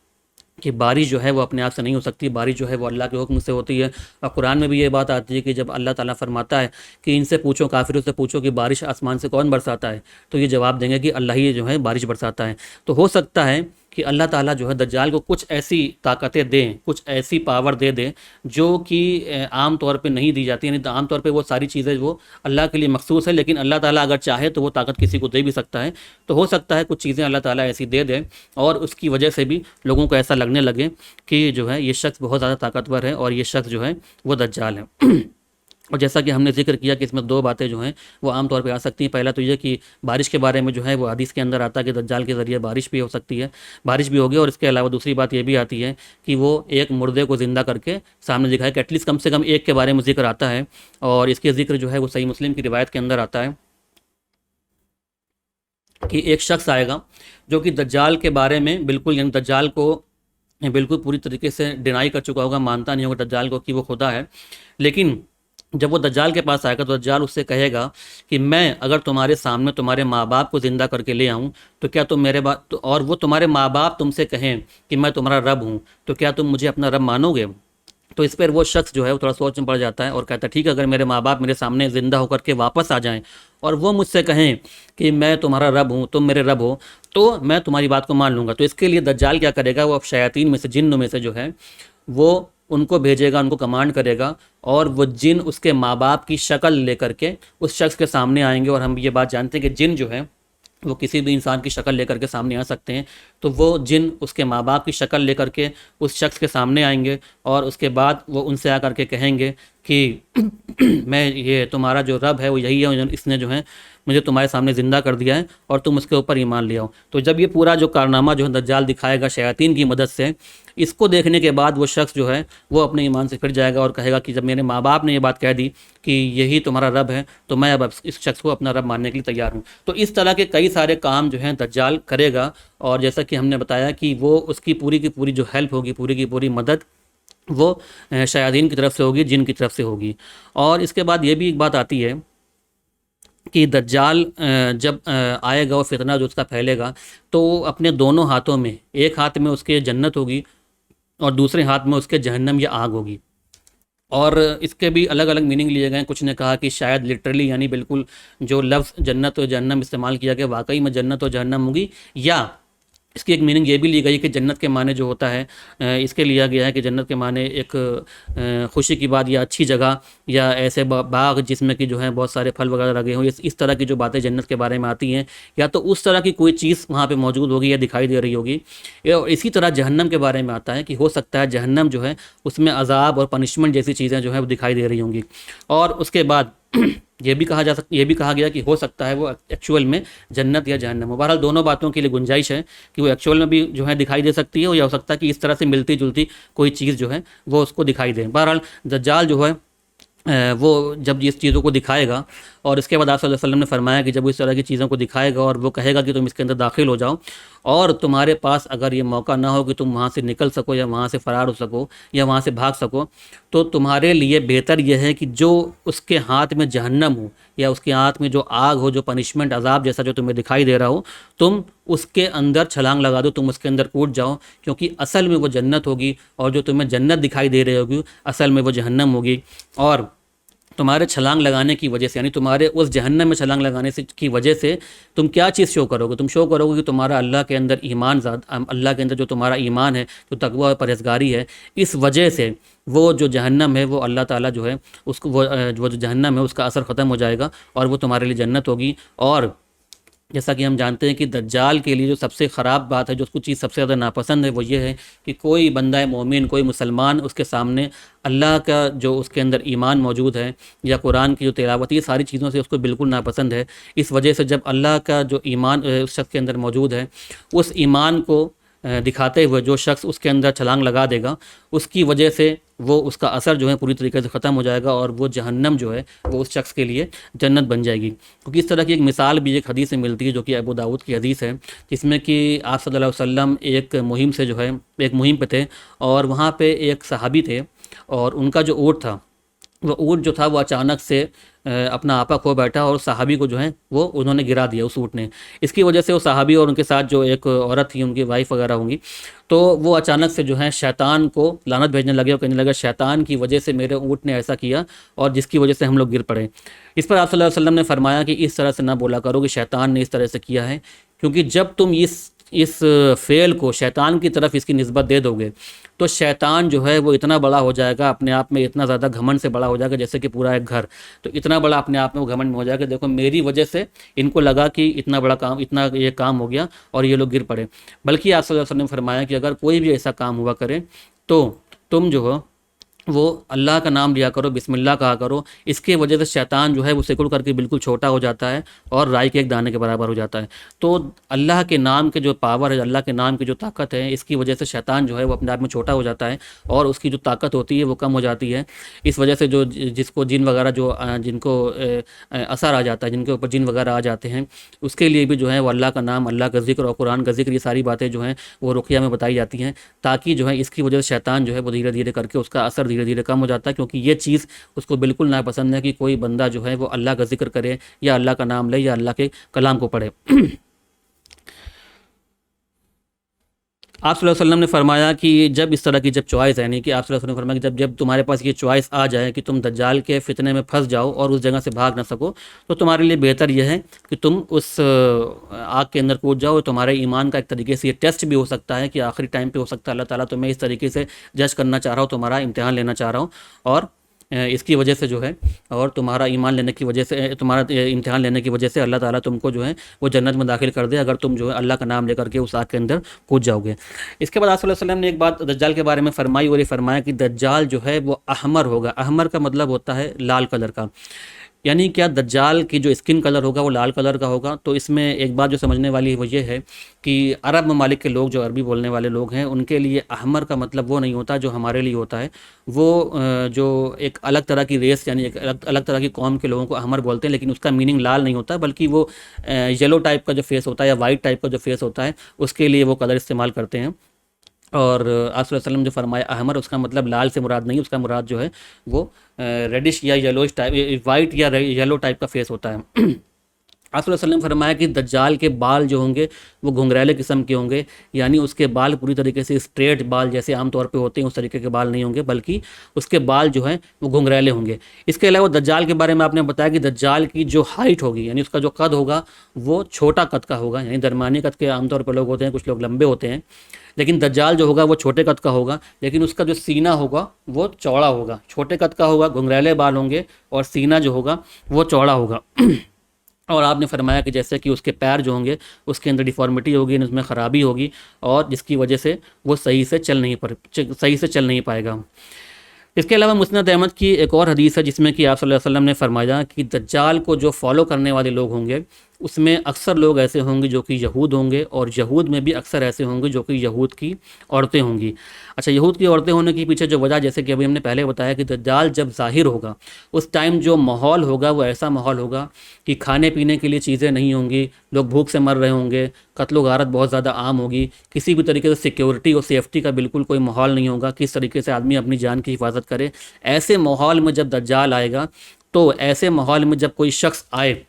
कि बारिश जो है वो अपने आप से नहीं हो सकती, बारिश जो है वो अल्लाह के हुक्म से होती है। और कुरान में भी ये बात आती है कि जब अल्लाह ताला फरमाता है कि इनसे पूछो, काफिरों से पूछो कि बारिश आसमान से कौन बरसाता है, तो ये जवाब देंगे कि अल्लाह ही जो है बारिश बरसाता है। तो हो सकता है कि अल्लाह ताला जो है दज्जाल को कुछ ऐसी ताकतें दें, कुछ ऐसी पावर दे दें जो कि आम तौर पे नहीं दी जाती। यानी तो आम तौर पे वो सारी चीज़ें वो अल्लाह के लिए मखसूस है, लेकिन अल्लाह ताला अगर चाहे तो वो ताकत किसी को दे भी सकता है। तो हो सकता है कुछ चीज़ें अल्लाह ताला ऐसी दे दे और उसकी वजह से भी लोगों को ऐसा लगने लगे कि जो है ये शख्स बहुत ज़्यादा ताकतवर है और ये शख्स जो है वो दज्जाल है। और जैसा कि हमने जिक्र किया कि इसमें दो बातें जो हैं वो आम तौर पे आ सकती हैं। पहला तो ये कि बारिश के बारे में जो है वो हदीस के अंदर आता है कि दज्जाल के ज़रिए बारिश भी हो सकती है, बारिश भी होगी। और इसके अलावा दूसरी बात ये भी आती है कि वो एक मुर्दे को ज़िंदा करके सामने दिखाए कि एटलीस्ट कम से कम एक के बारे में जिक्र आता है। और इसके ज़िक्र जो है वो सही मुस्लिम की रिवायत के अंदर आता है कि एक शख्स आएगा जो कि दज्जाल के बारे में बिल्कुल, यानी दज्जाल को बिल्कुल पूरी तरीके से डिनाई कर चुका होगा, मानता नहीं होगा दज्जाल को कि वो खुदा है। लेकिन जब वो दज्जाल के पास आएगा तो दज्जाल उससे कहेगा कि मैं अगर तुम्हारे सामने तुम्हारे माँ बाप को ज़िंदा करके ले आऊँ तो क्या तुम मेरे बात तो, और वो तुम्हारे माँ बाप तुमसे कहें कि मैं तुम्हारा रब हूँ, तो क्या तुम मुझे अपना रब मानोगे? तो इस पर वो शख्स जो है वो थोड़ा सोच में पड़ जाता है और कहता है ठीक है, अगर मेरे माँ बाप मेरे सामने ज़िंदा होकर के वापस आ जाएं और वो मुझसे कहें कि मैं तुम्हारा रब हूँ, तुम मेरे रब हो, तो मैं तुम्हारी बात को मान लूँगा। तो इसके लिए दज्जाल क्या करेगा, वो अब शयातीन में से, जिन्नों में से जो है वो उनको भेजेगा, उनको कमांड करेगा और वो जिन उसके माँ बाप की शक्ल लेकर के उस शख्स के सामने आएंगे। और हम ये बात जानते हैं कि जिन जो है वो किसी भी इंसान की शक्ल लेकर के सामने आ सकते हैं। तो वो जिन उसके माँ बाप की शक्ल लेकर के उस शख्स के सामने आएंगे और उसके बाद वो उनसे आकर के कहेंगे कि मैं, ये तुम्हारा जो रब है वो यही है, इसने जो है मुझे तुम्हारे सामने ज़िंदा कर दिया है और तुम उसके ऊपर ईमान ले आओ। तो जब ये पूरा जो कारनामा जो है दज्जाल दिखाएगा शयातीन की मदद से, इसको देखने के बाद वो शख्स जो है वो अपने ईमान से फिर जाएगा और कहेगा कि जब मेरे माँ बाप ने ये बात कह दी कि यही तुम्हारा रब है, तो मैं अब इस शख्स को अपना रब मानने के लिए तैयार हूँ। तो इस तरह के कई सारे काम जो हैं दज्जाल करेगा। और जैसा कि हमने बताया कि वो उसकी पूरी की पूरी जो हेल्प होगी, पूरी की पूरी मदद वो शयातीन की तरफ से होगी, जिन की तरफ से होगी। और इसके बाद ये भी एक बात आती है कि दज्जाल जब आएगा और फितना जो उसका फैलेगा, तो अपने दोनों हाथों में, एक हाथ में उसके जन्नत होगी और दूसरे हाथ में उसके जहन्नम या आग होगी। और इसके भी अलग अलग मीनिंग लिए गए हैं। कुछ ने कहा कि शायद लिटरली, यानी बिल्कुल जो लफ्ज़ जन्नत और जहन्नम इस्तेमाल किया गया वाकई में जन्नत और जहन्नम होगी, या इसकी एक मीनिंग ये भी ली गई कि जन्नत के माने जो होता है, इसके लिया गया है कि जन्नत के माने एक खुशी की बात या अच्छी जगह या ऐसे बाग जिसमें कि जो है बहुत सारे फल वगैरह लगे हों, इस तरह की जो बातें जन्नत के बारे में आती हैं, या तो उस तरह की कोई चीज़ वहाँ पे मौजूद होगी या दिखाई दे रही होगी। और इसी तरह जहन्नम के बारे में आता है कि हो सकता है जहन्नम जो है उसमें अजाब और पनिशमेंट जैसी चीज़ें जो है वो दिखाई दे रही होंगी। और उसके बाद ये भी कहा गया कि हो सकता है वो एक्चुअल में जन्नत या जहन्नम हो। बहरहाल दोनों बातों के लिए गुंजाइश है कि वो एक्चुअल में भी जो है दिखाई दे सकती है, या हो सकता है कि इस तरह से मिलती जुलती कोई चीज़ जो है वो उसको दिखाई दे। बहरहाल दज्जाल जो है वो जब इस चीज़ों को दिखाएगा, और इसके बाद आप सल्लल्लाहु अलैहि वसल्लम ने फरमाया कि जब वो इस तरह की चीज़ों को दिखाएगा और वो कहेगा कि तुम इसके अंदर दाखिल हो जाओ, और तुम्हारे पास अगर ये मौका ना हो कि तुम वहाँ से निकल सको या वहाँ से फ़रार हो सको या वहाँ से भाग सको, तो तुम्हारे लिए बेहतर यह है कि जो उसके हाथ में जहन्नम हो या उसके हाथ में जो आग हो, जो पनिशमेंट अजाब जैसा जो तुम्हें दिखाई दे रहा हो, तुम उसके अंदर छलांग लगा दो, तुम उसके अंदर कूद जाओ, क्योंकि असल में वो जन्नत होगी और जो तुम्हें जन्नत दिखाई दे रही होगी असल में वो जहन्नम होगी। और तुम्हारे छलांग लगाने की वजह से, यानी तुम्हारे उस जहन्नम में छलांग लगाने से की वजह से तुम क्या चीज़ शो करोगे? तुम शो करोगे कि तुम्हारा अल्लाह के अंदर ईमान, अल्लाह के अंदर जो तुम्हारा ईमान है, जो तकवा और परहेज़गारी है, इस वजह से वो जो जहन्नम है वो अल्लाह ताला जो है उसको वो जो जहन्नम है उसका असर ख़त्म हो जाएगा और वो तुम्हारे लिए जन्नत होगी। और जैसा कि हम जानते हैं कि दज्जाल के लिए जो सबसे ख़राब बात है, जो उसको चीज़ सबसे ज़्यादा नापसंद है, वो ये है कि कोई बंदा मोमिन, कोई मुसलमान उसके सामने अल्लाह का जो उसके अंदर ईमान मौजूद है या कुरान की जो तिलावत, ये सारी चीज़ों से उसको बिल्कुल नापसंद है। इस वजह से जब अल्लाह का जो ईमान उस शख्स के अंदर मौजूद है, उस ईमान को दिखाते हुए जो शख्स उसके अंदर छलांग लगा देगा, उसकी वजह से वो उसका असर जो है पूरी तरीके से ख़त्म हो जाएगा और वो जहन्नम जो है वो उस शख्स के लिए जन्नत बन जाएगी। क्योंकि इस तरह की एक मिसाल भी एक हदीस से मिलती है जो कि अबू दाऊद की हदीस है, जिसमें कि आप सल्लल्लाहु अलैहि वसल्लम एक मुहिम से जो है एक मुहिम पे थे और वहाँ पे एक सहाबी थे और उनका जो ऊँट था वो ऊँट जो था वो अचानक से अपना आपा खो बैठा और सहाबी को जो है वो उन्होंने गिरा दिया उस ऊँट ने। इसकी वजह से वो सहाबी और उनके साथ जो एक औरत थी उनकी वाइफ वगैरह होंगी, तो वो अचानक से जो है शैतान को लानत भेजने लगे और कहने लगे शैतान की वजह से मेरे ऊँट ने ऐसा किया और जिसकी वजह से हम लोग गिर पड़े। इस पर आप सल्लल्लाहु अलैहि वसल्लम ने फरमाया कि इस तरह से ना बोला करो कि शैतान ने इस तरह से किया है, क्योंकि जब तुम इस फ़ेल को शैतान की तरफ इसकी निस्बत दे दोगे तो शैतान जो है वो इतना बड़ा हो जाएगा, अपने आप में इतना ज़्यादा घमंड से बड़ा हो जाएगा जैसे कि पूरा एक घर। तो इतना बड़ा अपने आप में वो घमंड में हो जाएगा, देखो मेरी वजह से इनको लगा कि इतना बड़ा काम, इतना ये काम हो गया और ये लोग गिर पड़े। बल्कि आप सल्लल्लाहु अलैहि वसल्लम ने फरमाया कि अगर कोई भी ऐसा काम हुआ करे तो तुम जो हो वो अल्लाह का नाम लिया करो, बिस्मिल्लाह कहा करो। इसके वजह से शैतान जो है वो सिकुड़ करके बिल्कुल छोटा हो जाता है और राई के एक दाने के बराबर हो जाता है। तो अल्लाह के नाम के जो पावर है, अल्लाह के नाम की जो ताकत है, इसकी वजह से शैतान जो है वो अपने आप में छोटा हो जाता है और उसकी जो ताकत होती है वो कम हो जाती है। इस वजह से जो जिसको जिन वगैरह जो जिनको असर आ जाता है, जिनके ऊपर जिन वगैरह आ जाते हैं, उसके लिए भी जो है वो अल्लाह का नाम, अल्लाह का जिक्र और कुरान का जिक्र, ये सारी बातें जो हैं वो रुक़िया में बताई जाती हैं, ताकि जो है इसकी वजह से शैतान जो है वो धीरे धीरे करके उसका असर धीरे धीरे कम हो जाता है। क्योंकि ये चीज़ उसको बिल्कुल नापसंद है कि कोई बंदा जो है वो अल्लाह का जिक्र करे या अल्लाह का नाम ले या अल्लाह के कलाम को पढ़े। आप सल्लल्लाहु अलैहि वसल्लम ने फरमाया कि जब इस तरह की जब चॉइस है, यानी कि आप सल्लल्लाहु अलैहि वसल्लम ने फरमाया कि जब जब तुम्हारे पास ये चॉइस आ जाए कि तुम दज्जाल के फितने में फंस जाओ और उस जगह से भाग ना सको, तो तुम्हारे लिए बेहतर यह है कि तुम उस आग के अंदर कूद जाओ। तुम्हारे ईमान का एक तरीके से ये टेस्ट भी हो सकता है कि आखिरी टाइम पे हो सकता है अल्लाह ताला तुम्हें इस तरीके से जज करना चाह रहा हो, तुम्हारा इम्तिहान लेना चाह रहा हो और इसकी वजह से जो है और तुम्हारा ईमान लेने की वजह से, तुम्हारा इम्तिहान लेने की वजह से अल्लाह ताला तुमको जो है वो जन्नत में दाखिल कर दे, अगर तुम जो है अल्लाह का नाम लेकर के उस आग के अंदर कूद जाओगे। इसके बाद आप सल्लल्लाहु अलैहि वसल्लम ने एक बात दज्जाल के बारे में फरमाई और ये फरमाया कि दज्जाल जो है वो अहमर होगा। अहमर का मतलब होता है लाल कलर का, यानी क्या दज्जाल की जो स्किन कलर होगा वो लाल कलर का होगा। तो इसमें एक बात जो समझने वाली है वो ये है कि अरब ममालिक के लोग, जो अरबी बोलने वाले लोग हैं, उनके लिए अहमर का मतलब वो नहीं होता जो हमारे लिए होता है। वो जो एक अलग तरह की रेस, यानी एक अलग तरह की कौम के लोगों को अहमर बोलते हैं, लेकिन उसका मीनिंग लाल नहीं होता, बल्कि वो येलो टाइप का जो फेस होता है या वाइट टाइप का जो फेस होता है उसके लिए वो कलर इस्तेमाल करते हैं। और आप सल्लल्लाहु अलैहि वसल्लम जो फरमाया अहमर, उसका मतलब लाल से मुराद नहीं, उसका मुराद जो है वो रेडिश या येलोइश टाइप, वाइट या येलो टाइप का फेस होता है। आप सल्लल्लाहु अलैहि वसल्लम फरमाया कि दज्जाल के बाल जो होंगे वो घुंघरैले किस्म के होंगे, यानी उसके बाल पूरी तरीके से स्ट्रेट बाल जैसे आमतौर पे होते हैं उस तरीके के बाल नहीं होंगे, बल्कि उसके बाल जो हैं वो घुंघरैले होंगे। इसके अलावा दज्जाल के बारे में आपने बताया कि दज्जाल की जो हाइट होगी, यानी उसका जो कद होगा वो छोटा कद का होगा, यानी दरमियाने कद के आमतौर पर लोग होते हैं, कुछ लोग लंबे होते हैं, लेकिन दज्जाल जो होगा वो छोटे कद का होगा, लेकिन उसका जो सीना होगा वो चौड़ा होगा। छोटे कद का होगा, घुंघरैले बाल होंगे और सीना जो होगा वो चौड़ा होगा। और आपने फरमाया कि जैसे कि उसके पैर जो होंगे उसके अंदर डिफॉर्मिटी होगी, उसमें ख़राबी होगी और जिसकी वजह से वो सही से चल नहीं पाएगा। इसके अलावा मुस्नद अहमद की एक और हदीस है जिसमें कि आप सल्लल्लाहु अलैहि वसल्लम ने फरमाया कि दज्जाल को जो फॉलो करने वाले लोग होंगे उसमें अक्सर लोग ऐसे होंगे जो कि यहूद होंगे, और यहूद में भी अक्सर ऐसे होंगे जो कि यहूद की औरतें होंगी। अच्छा, यहूद की औरतें होने के पीछे जो वजह, जैसे कि अभी हमने पहले बताया कि दज्जाल जब ज़ाहिर होगा उस टाइम जो माहौल होगा वो ऐसा माहौल होगा कि खाने पीने के लिए चीज़ें नहीं होंगी, लोग भूख से मर रहे होंगे, कत्ल गारत बहुत ज़्यादा आम होगी, किसी भी तरीके से सिक्योरिटी और सेफ्टी का बिल्कुल कोई माहौल नहीं होगा, किस तरीके से आदमी अपनी जान की हिफाजत करे। ऐसे माहौल में जब दज्जाल आएगा, तो ऐसे माहौल में जब कोई शख्स आए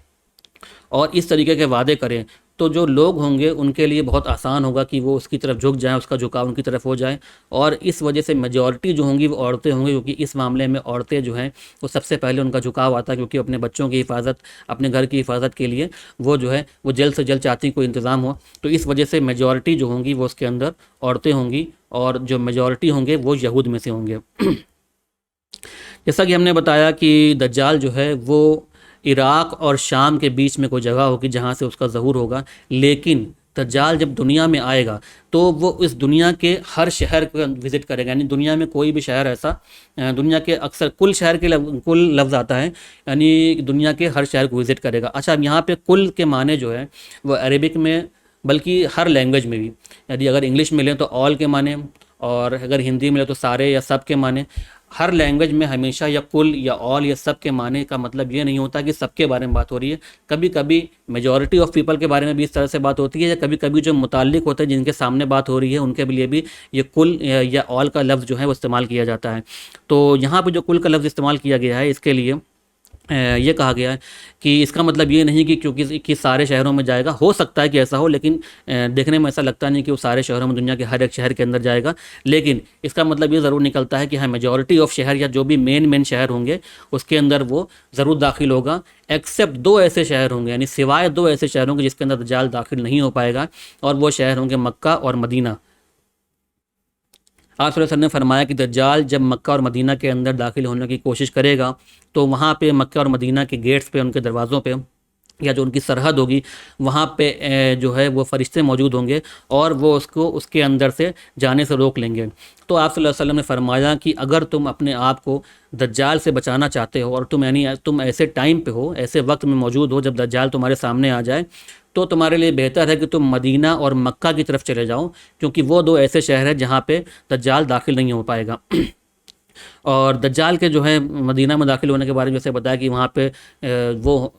और इस तरीके के वादे करें, तो जो लोग होंगे उनके लिए बहुत आसान होगा कि वो उसकी तरफ झुक जाएं, उसका झुकाव उनकी तरफ हो जाए। और इस वजह से मेजॉरिटी जो होंगी वो औरतें होंगी, क्योंकि इस मामले में औरतें जो हैं वो सबसे पहले उनका झुकाव आता है, क्योंकि अपने बच्चों की हिफाजत, अपने घर की हिफाजत के लिए वो जो है वो जल्द से जल्द चाहती कोई इंतज़ाम हो। तो इस वजह से मेजॉरिटी जो होंगी वो उसके अंदर औरतें होंगी, और जो मेजॉरिटी होंगे वो यहूद में से होंगे। जैसा कि हमने बताया कि दज्जाल जो है वो इराक़ और शाम के बीच में कोई जगह होगी जहाँ से उसका ज़हूर होगा, लेकिन दज्जाल जब दुनिया में आएगा तो वो इस दुनिया के हर शहर को विज़िट करेगा। यानी दुनिया में कोई भी शहर ऐसा, दुनिया के अक्सर कुल शहर के कुल लफ्ज़ आता है, यानी दुनिया के हर शहर को विज़िट करेगा। अच्छा, यहाँ पे कुल के माने जो है वो अरेबिक में, बल्कि हर लैंग्वेज में भी, यदि अगर इंग्लिश में लें तो ऑल के माने, और अगर हिंदी में लें तो सारे या सब के माने। हर लैंग्वेज में हमेशा या कुल या ऑल या सब के माने का मतलब ये नहीं होता कि सबके बारे में बात हो रही है। कभी कभी मेजॉरिटी ऑफ पीपल के बारे में भी इस तरह से बात होती है, या कभी कभी जो मुताल्लिक होते हैं जिनके सामने बात हो रही है उनके लिए भी ये कुल या ऑल का लफ्ज़ जो है वो इस्तेमाल किया जाता है। तो यहाँ पर जो कुल का लफ्ज़ इस्तेमाल किया गया है इसके लिए ये कहा गया है कि इसका मतलब ये नहीं कि क्योंकि कि सारे शहरों में जाएगा, हो सकता है कि ऐसा हो, लेकिन देखने में ऐसा लगता नहीं कि वो सारे शहरों में दुनिया के हर एक शहर के अंदर जाएगा। लेकिन इसका मतलब ये ज़रूर निकलता है कि हाँ, मेजॉरिटी ऑफ शहर या जो भी मेन मेन शहर होंगे उसके अंदर वो ज़रूर दाखिल होगा, एक्सेप्ट दो ऐसे शहर होंगे, यानी सिवाय दो ऐसे शहरों के जिसके अंदर दज्जाल दाखिल नहीं हो पाएगा, और वो शहर होंगे मक्का और मदीना। आप सल्लल्लाहु अलैहि वसल्लम ने फरमाया कि दज्जाल जब मक्का और मदीना के अंदर दाखिल होने की कोशिश करेगा तो वहाँ पे मक्का और मदीना के गेट्स पे, उनके दरवाज़ों पे, या जो उनकी सरहद होगी वहाँ पे जो है वो फरिश्ते मौजूद होंगे और वो उसको उसके अंदर से जाने से रोक लेंगे। तो आप सल्लल्लाहु अलैहि वसल्लम ने फरमाया कि अगर तुम अपने आप को दज्जाल से बचाना चाहते हो और तुम यानी तुम ऐसे टाइम पे हो, ऐसे वक्त में मौजूद हो जब दज्जाल तुम्हारे सामने आ जाए, तो तुम्हारे लिए बेहतर है कि तुम मदीना और मक्का की तरफ चले जाओ, क्योंकि वो दो ऐसे शहर हैं जहाँ पे दज्जाल दाखिल नहीं हो पाएगा। और दज्जाल के जो है मदीना में दाखिल होने के बारे में जैसे बताया कि वहाँ पे वो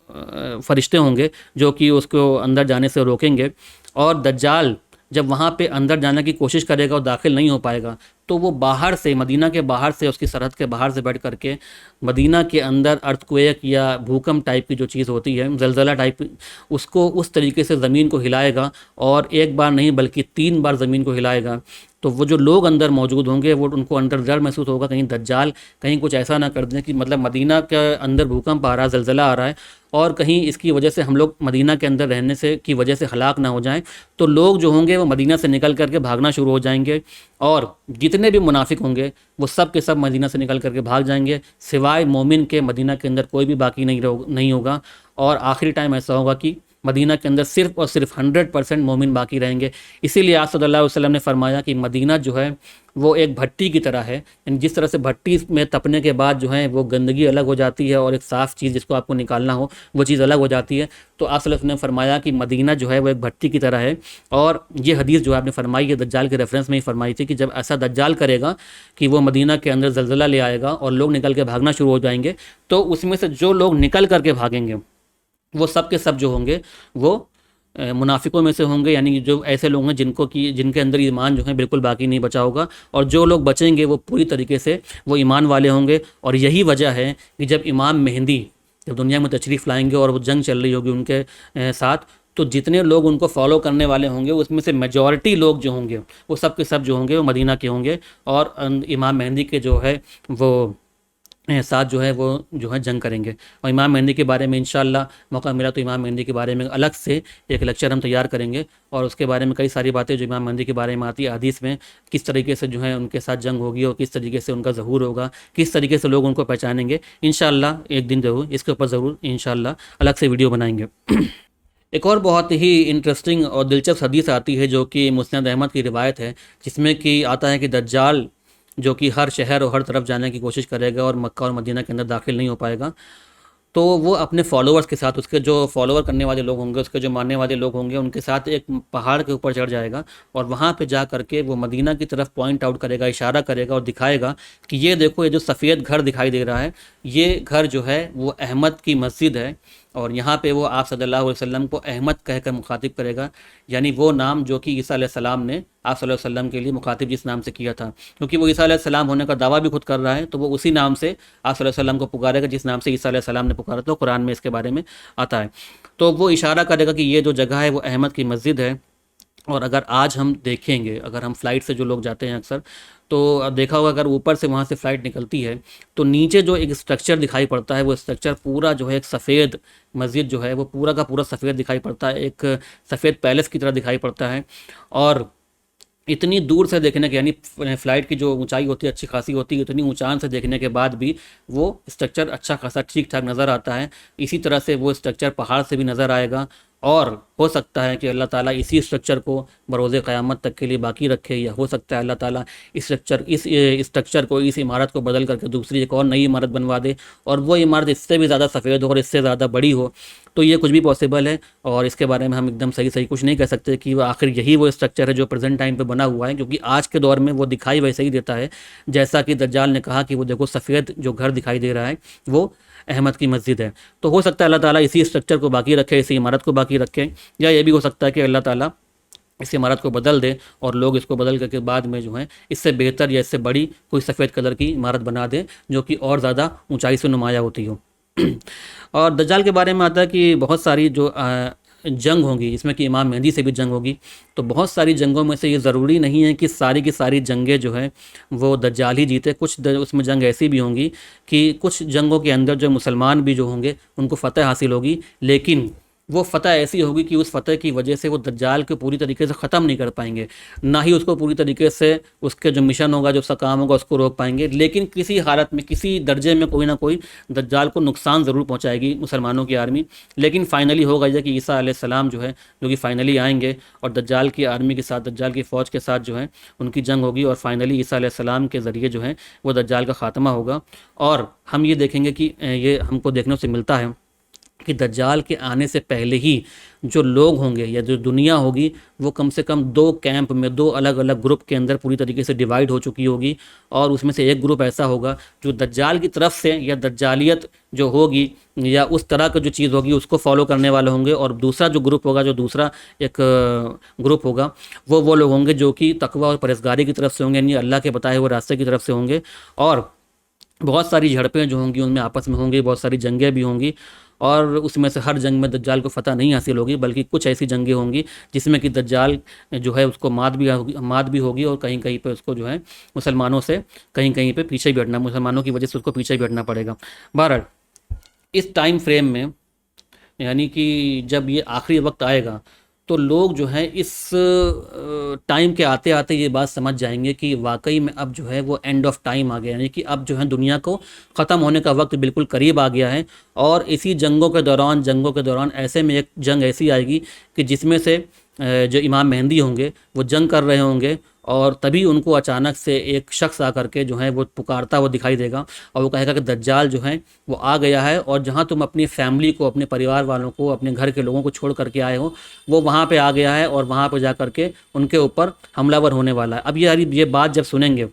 फरिश्ते होंगे जो कि उसको अंदर जाने से रोकेंगे, और दज्जाल जब वहाँ पे अंदर जाने की कोशिश करेगा और दाखिल नहीं हो पाएगा तो वो बाहर से, मदीना के बाहर से, उसकी सरहद के बाहर से बैठ करके मदीना के अंदर अर्थक्वेक या भूकंप टाइप की जो चीज़ होती है, जलजला टाइप, उसको उस तरीके से ज़मीन को हिलाएगा, और एक बार नहीं बल्कि 3 बार ज़मीन को हिलाएगा। तो वो जो लोग अंदर मौजूद होंगे वो उनको अंदर डर महसूस होगा कहीं दज्जाल कहीं कुछ ऐसा ना कर दें कि मतलब मदीना के अंदर भूकंप आ रहा है, जलजला आ रहा है, और कहीं इसकी वजह से हम लोग मदीना के अंदर रहने से की वजह से हलाक ना हो जाएं। तो लोग जो होंगे वो मदीना से निकल करके भागना शुरू हो जाएंगे, और जितने भी मुनाफिक होंगे वो सब के सब मदीना से निकल करके भाग जाएंगे, सिवाय मोमिन के मदीना के अंदर कोई भी बाकी नहीं होगा। और आखिरी टाइम ऐसा होगा कि मदीना के अंदर सिर्फ और सिर्फ 100% मोमिन बाकी रहेंगे। इसीलिए आप सल्लल्लाहु अलैहि वसल्लम ने फरमाया कि मदीना जो है वो एक भट्टी की तरह है, यानी जिस तरह से भट्टी में तपने के बाद जो है वो गंदगी अलग हो जाती है और एक साफ़ चीज़ जिसको आपको निकालना हो वो चीज़ अलग हो जाती है, तो आप सल्लल्लाहु अलैहि वसल्लम ने फरमाया कि मदीना जो है वो एक भट्टी की तरह है। और ये हदीस जो आपने फरमाई है दज्जाल के रेफरेंस में ही फरमाई थी कि जब ऐसा दज्जाल करेगा कि वो मदीना के अंदर जलजला ले आएगा और लोग निकल के भागना शुरू हो जाएंगे, तो उसमें से जो लोग निकल करके भागेंगे वो सब के सब जो होंगे वो मुनाफिकों में से होंगे, यानी जो ऐसे लोग हैं जिनके अंदर ईमान जो है बिल्कुल बाकी नहीं बचा होगा, और जो लोग बचेंगे वो पूरी तरीके से वो ईमान वाले होंगे। और यही वजह है कि जब इमाम मेहंदी जब दुनिया में तशरीफ़ लाएंगे और वो जंग चल रही होगी उनके साथ, तो जितने लोग उनको फॉलो करने वाले होंगे उसमें से मेजॉरिटी लोग जो होंगे वो सब के सब जो होंगे वो मदीना के होंगे, और इमाम मेहंदी के जो है वो साथ जो है वो जो है जंग करेंगे। और इमाम मेहंदी के बारे में इंशाअल्लाह मौका मिला तो इमाम मेहंदी के बारे में अलग से एक लेक्चर हम तैयार करेंगे, और उसके बारे में कई सारी बातें जो इमाम मेहंदी के बारे में आती है हदीस में, किस तरीके से जो है उनके साथ जंग होगी और किस तरीके से उनका ज़हूर होगा, किस तरीके से लोग उनको पहचानेंगे, इंशाअल्लाह एक दिन ज़रूर इसके ऊपर ज़रूर इंशाअल्लाह अलग से वीडियो बनाएंगे। एक और बहुत ही इंटरेस्टिंग और दिलचस्प हदीस आती है जो कि मुस्नद अहमद की रिवायत है, जिसमें कि आता है कि दज्जाल जो कि हर शहर और हर तरफ जाने की कोशिश करेगा और मक्का और मदीना के अंदर दाखिल नहीं हो पाएगा, तो वो अपने फॉलोअर्स के साथ, उसके जो फॉलोअर करने वाले लोग होंगे, उसके जो मानने वाले लोग होंगे, उनके साथ एक पहाड़ के ऊपर चढ़ जाएगा और वहाँ पे जा करके वो मदीना की तरफ पॉइंट आउट करेगा, इशारा करेगा और दिखाएगा कि ये देखो, ये जो सफ़ेद घर दिखाई दे रहा है, ये घर जो है वो अहमद की मस्जिद है। और यहाँ पे वो आप सल्लल्लाहु अलैहि वसल्लम को अहमद कहकर मुखातिब करेगा, यानी वो नाम जो कि ईसा अलैहिस्सलाम ने आप सल्लल्लाहु अलैहि वसल्लम के लिए मुखातिब जिस नाम से किया था, क्योंकि वो ईसा अलैहिस्सलाम होने का दावा भी खुद कर रहा है, तो वो उसी नाम से आप सल्लल्लाहु अलैहि वसल्लम को पुकारेगा जिस नाम से ईसा अलैहिस्सलाम ने पुकारा था। कुरान में इसके बारे में आता है। तो वो इशारा करेगा कि ये जो जगह है वो अहमद की मस्जिद है। और अगर आज हम देखेंगे, अगर हम फ़्लाइट से जो लोग जाते हैं अक्सर, तो अब देखा होगा अगर ऊपर से वहाँ से फ़्लाइट निकलती है तो नीचे जो एक स्ट्रक्चर दिखाई पड़ता है, वो स्ट्रक्चर पूरा जो है एक सफ़ेद मस्जिद जो है वो पूरा का पूरा सफ़ेद दिखाई पड़ता है, एक सफ़ेद पैलेस की तरह दिखाई पड़ता है। और इतनी दूर से देखने के, यानी फ़्लाइट की जो ऊंचाई होती है अच्छी खासी होती है, इतनी ऊंचाई से देखने के बाद भी वो स्ट्रक्चर अच्छा खासा ठीक ठाक नज़र आता है। इसी तरह से वो स्ट्रक्चर पहाड़ से भी नज़र आएगा और हो सकता है कि अल्लाह ताला इसी स्ट्रक्चर को बरोज़ क़यामत तक के लिए बाकी रखे, या हो सकता है अल्लाह ताला इस स्ट्रक्चर को, इस इमारत को बदल करके दूसरी एक और नई इमारत बनवा दे, और वो इमारत इससे भी ज़्यादा सफ़ेद हो और इससे ज़्यादा बड़ी हो। तो ये कुछ भी पॉसिबल है, और इसके बारे में हम एकदम सही सही कुछ नहीं कह सकते कि वो आखिर यही वो स्ट्रक्चर है जो प्रेजेंट टाइम पे बना हुआ है, क्योंकि आज के दौर में वो दिखाई वैसे ही देता है जैसा कि दज्जाल ने कहा कि वो देखो सफ़ेद जो घर दिखाई दे रहा है वो अहमद की मस्जिद है। तो हो सकता है अल्लाह ताला इसी स्ट्रक्चर को बाकी रखे, इसी इमारत को बाकी रखे, या ये भी हो सकता है कि अल्लाह ताला इस इमारत को बदल दे और लोग इसको बदल करके बाद में जो है इससे बेहतर या इससे बड़ी कोई सफ़ेद कलर की इमारत बना दें जो कि और ज़्यादा ऊंचाई से नुमाया होती हो। और दज्जाल के बारे में आता है कि बहुत सारी जो जंग होगी, इसमें कि इमाम मेहदी से भी जंग होगी। तो बहुत सारी जंगों में से ये ज़रूरी नहीं है कि सारी की सारी जंगें जो है वो दज्जाल ही जीते। उसमें जंग ऐसी भी होंगी कि कुछ जंगों के अंदर जो मुसलमान भी जो होंगे उनको फ़तह हासिल होगी, लेकिन वो फ़तह ऐसी होगी कि उस फ़तह की वजह से वो दज्जाल को पूरी तरीके से ख़त्म नहीं कर पाएंगे, ना ही उसको पूरी तरीके से उसके जो मिशन होगा, जो उसका काम होगा, उसको रोक पाएंगे, लेकिन किसी हालत में, किसी दर्जे में कोई ना कोई दज्जाल को नुकसान ज़रूर पहुंचाएगी मुसलमानों की आर्मी। लेकिन फाइनली होगा यह कि ईसा अलैहिस्सलाम जो है, जो कि फ़ाइनली आएंगे और दज्जाल की आर्मी के साथ, दज्जाल की फ़ौज के साथ जो है उनकी जंग होगी, और फाइनली ईसा अलैहिस्सलाम के ज़रिए जो है वो दज्जाल का ख़ात्मा होगा। और हम ये देखेंगे कि ये हमको देखने से मिलता है कि दज्जाल के आने से पहले ही जो लोग होंगे या जो दुनिया होगी वो कम से कम दो कैंप में, दो अलग अलग ग्रुप के अंदर पूरी तरीके से डिवाइड हो चुकी होगी। और उसमें से एक ग्रुप ऐसा होगा जो दज्जाल की तरफ से या दज्जालियत जो होगी या उस तरह का जो चीज़ होगी उसको फॉलो करने वाले होंगे, और दूसरा जो ग्रुप होगा, जो दूसरा एक ग्रुप होगा, वो लोग होंगे जो कि तकवा और परहेज़गारी की तरफ से होंगे, यानी अल्लाह के बताए हुए रास्ते की तरफ से होंगे। और बहुत सारी झड़पें जो होंगी उनमें आपस में होंगी, बहुत सारी जंगें भी होंगी, और उसमें से हर जंग में दज्जाल को फ़तह नहीं हासिल होगी, बल्कि कुछ ऐसी जंगें होंगी जिसमें कि दज्जाल जो है उसको मात भी होगी, और कहीं कहीं पे उसको जो है मुसलमानों से कहीं कहीं पे पीछे भी हटना, मुसलमानों की वजह से उसको पीछे भी हटना पड़ेगा। बहरहाल इस टाइम फ्रेम में, यानी कि जब ये आखिरी वक्त आएगा, तो लोग जो है इस टाइम के आते आते ये बात समझ जाएंगे कि वाकई में अब जो है वो एंड ऑफ टाइम आ गया, यानी कि अब जो है दुनिया को ख़त्म होने का वक्त बिल्कुल करीब आ गया है। और इसी जंगों के दौरान ऐसे में एक जंग ऐसी आएगी कि जिसमें से जो इमाम मेहंदी होंगे वो जंग कर रहे होंगे, और तभी उनको अचानक से एक शख्स आकर के जो है वो पुकारता हुआ दिखाई देगा, और वो कहेगा कि दज्जाल जो है वो आ गया है, और जहाँ तुम अपनी फैमिली को, अपने परिवार वालों को, अपने घर के लोगों को छोड़ करके आए हो, वो वहाँ पे आ गया है, और वहाँ पे जा करके उनके ऊपर हमलावर होने वाला है। अब ये बात जब सुनेंगे,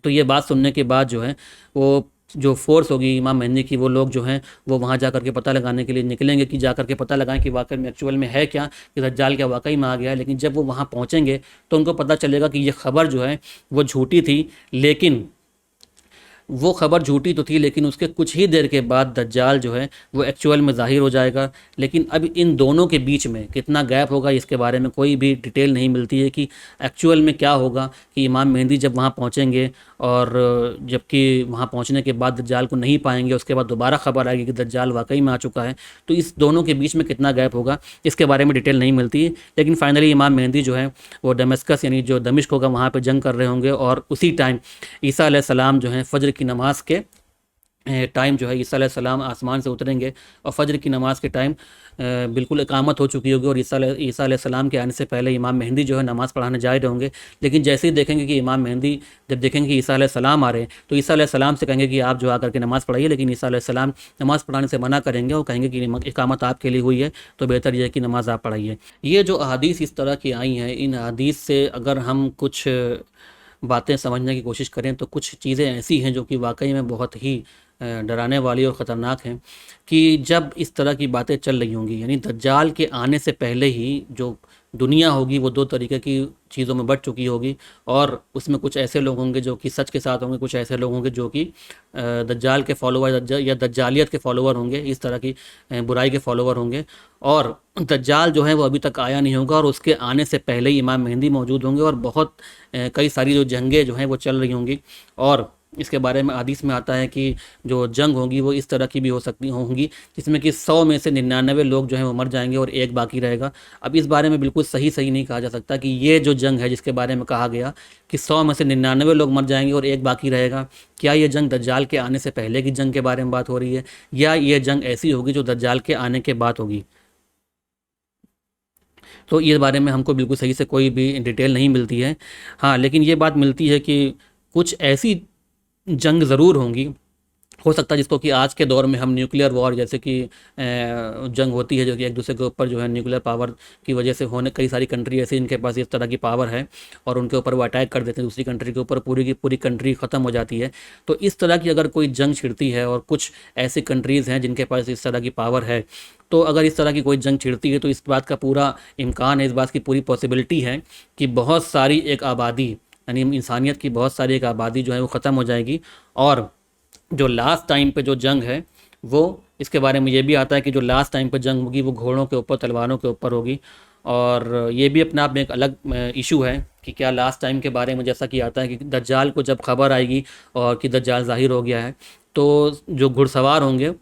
तो ये बात सुनने के बाद जो है वो जो फोर्स होगी इमाम मेहंदी की, वो लोग जो हैं वो वहाँ जा कर के पता लगाने के लिए निकलेंगे, कि जा कर के पता लगाएं कि वाकई में एक्चुअल में है क्या, कि दज्जाल क्या वाकई में आ गया है। लेकिन जब वो वहाँ पहुँचेंगे तो उनको पता चलेगा कि ये खबर जो है वो झूठी थी, लेकिन वो खबर झूठी तो थी, लेकिन उसके कुछ ही देर के बाद दज्जाल जो है वो एक्चुअल में ज़ाहिर हो जाएगा। लेकिन अब इन दोनों के बीच में कितना गैप होगा इसके बारे में कोई भी डिटेल नहीं मिलती है कि एक्चुअल में क्या होगा, कि इमाम मेहंदी जब वहाँ पहुँचेंगे और जबकि वहाँ पहुँचने के बाद दज्जाल को नहीं पाएंगे, उसके बाद दोबारा खबर आएगी कि दज्जाल वाकई में आ चुका है, तो इस दोनों के बीच में कितना गैप होगा इसके बारे में डिटेल नहीं मिलती है। लेकिन फाइनली इमाम मेहंदी जो है वो दमिश्क, यानी जो दमिश्क होगा, वहाँ पर जंग कर रहे होंगे, और उसी टाइम ईसा अलैहिस्सलाम जो है फजर की नमाज के टाइम जो है ईसा अलैहिस्सलाम आसमान से उतरेंगे, और फजर की नमाज के टाइम बिल्कुल इकामत हो चुकी होगी, और ईसा अलैहिस्सलाम के आने से पहले इमाम मेहंदी जो है नमाज़ पढ़ाने जा रहे होंगे। लेकिन जैसे ही देखेंगे कि इमाम मेहंदी, जब देखेंगे कि ईसा अलैहिस्सलाम आ रहे हैं, तो ईसा अलैहिस्सलाम से कहेंगे कि आप जो आकर के नमाज़ पढ़ाइए, लेकिन ईसा अलैहिस्सलाम नमाज़ पढ़ाने से मना करेंगे और कहेंगे कि इकामत आपके लिए हुई है, तो बेहतर यह है कि नमाज़ आप पढ़ाइए। ये जो अहादीस इस तरह की आई हैं, इन अहादीस से अगर हम कुछ बातें समझने की कोशिश करें तो कुछ चीज़ें ऐसी हैं जो कि वाकई में बहुत ही डराने वाली और ख़तरनाक हैं, कि जब इस तरह की बातें चल रही होंगी, यानी दज्जाल के आने से पहले ही जो दुनिया होगी वो दो तरीके की चीज़ों में बट चुकी होगी, और उसमें कुछ ऐसे लोग होंगे जो कि सच के साथ होंगे, कुछ ऐसे लोग होंगे जो कि दज्जाल के फॉलोवर या दज्जालियत के फॉलोवर होंगे, इस तरह की बुराई के फॉलोवर होंगे। और दज्जाल जो है वो अभी तक आया नहीं होगा, और उसके आने से पहले ही इमाम मेहंदी मौजूद होंगे, और बहुत कई सारी जो जंगें जो हैं वो चल रही होंगी। और इसके बारे में हदीस में आता है कि जो जंग होगी वो इस तरह की भी होंगी जिसमें कि 100 में से 99 लोग जो हैं वो मर जाएंगे और एक बाकी रहेगा। अब इस बारे में बिल्कुल सही नहीं कहा जा सकता कि ये जो जंग है जिसके बारे में कहा गया कि 100 में से 99 लोग मर जाएंगे और एक बाकी रहेगा, क्या ये जंग दज्जाल के आने से पहले की जंग के बारे में बात हो रही है, या ये जंग ऐसी होगी जो दज्जाल के आने के बाद होगी। तो ये बारे में हमको बिल्कुल सही से कोई भी डिटेल नहीं मिलती है। हाँ, लेकिन ये बात मिलती है कि कुछ ऐसी जंग ज़रूर होंगी, हो सकता है जिसको कि आज के दौर में हम न्यूक्लियर वॉर जैसे कि जंग होती है जो कि एक दूसरे के ऊपर जो है न्यूक्लियर पावर की वजह से होने, कई सारी कंट्री ऐसी इनके पास इस तरह की पावर है और उनके ऊपर वो अटैक कर देते हैं दूसरी कंट्री के ऊपर, पूरी की पूरी कंट्री ख़त्म हो जाती है। तो इस तरह की अगर कोई जंग छिड़ती है और कुछ ऐसी कंट्रीज़ हैं जिनके पास इस तरह की पावर है, तो अगर इस तरह की कोई जंग छिड़ती है तो इस बात का पूरा इम्कान है, इस बात की पूरी पॉसिबिलिटी है कि बहुत सारी एक आबादी, यानी इंसानियत की बहुत सारी एक आबादी जो है वो ख़त्म हो जाएगी। और जो लास्ट टाइम पे जो जंग है वो, इसके बारे में ये भी आता है कि जो लास्ट टाइम पे जंग होगी वो घोड़ों के ऊपर, तलवारों के ऊपर होगी। और ये भी अपने आप में एक अलग इशू है कि क्या लास्ट टाइम के बारे में, जैसा कि आता है कि दज्जाल को जब खबर आएगी और कि दज्जाल ज़ाहिर हो गया है, तो जो घुड़सवार होंगे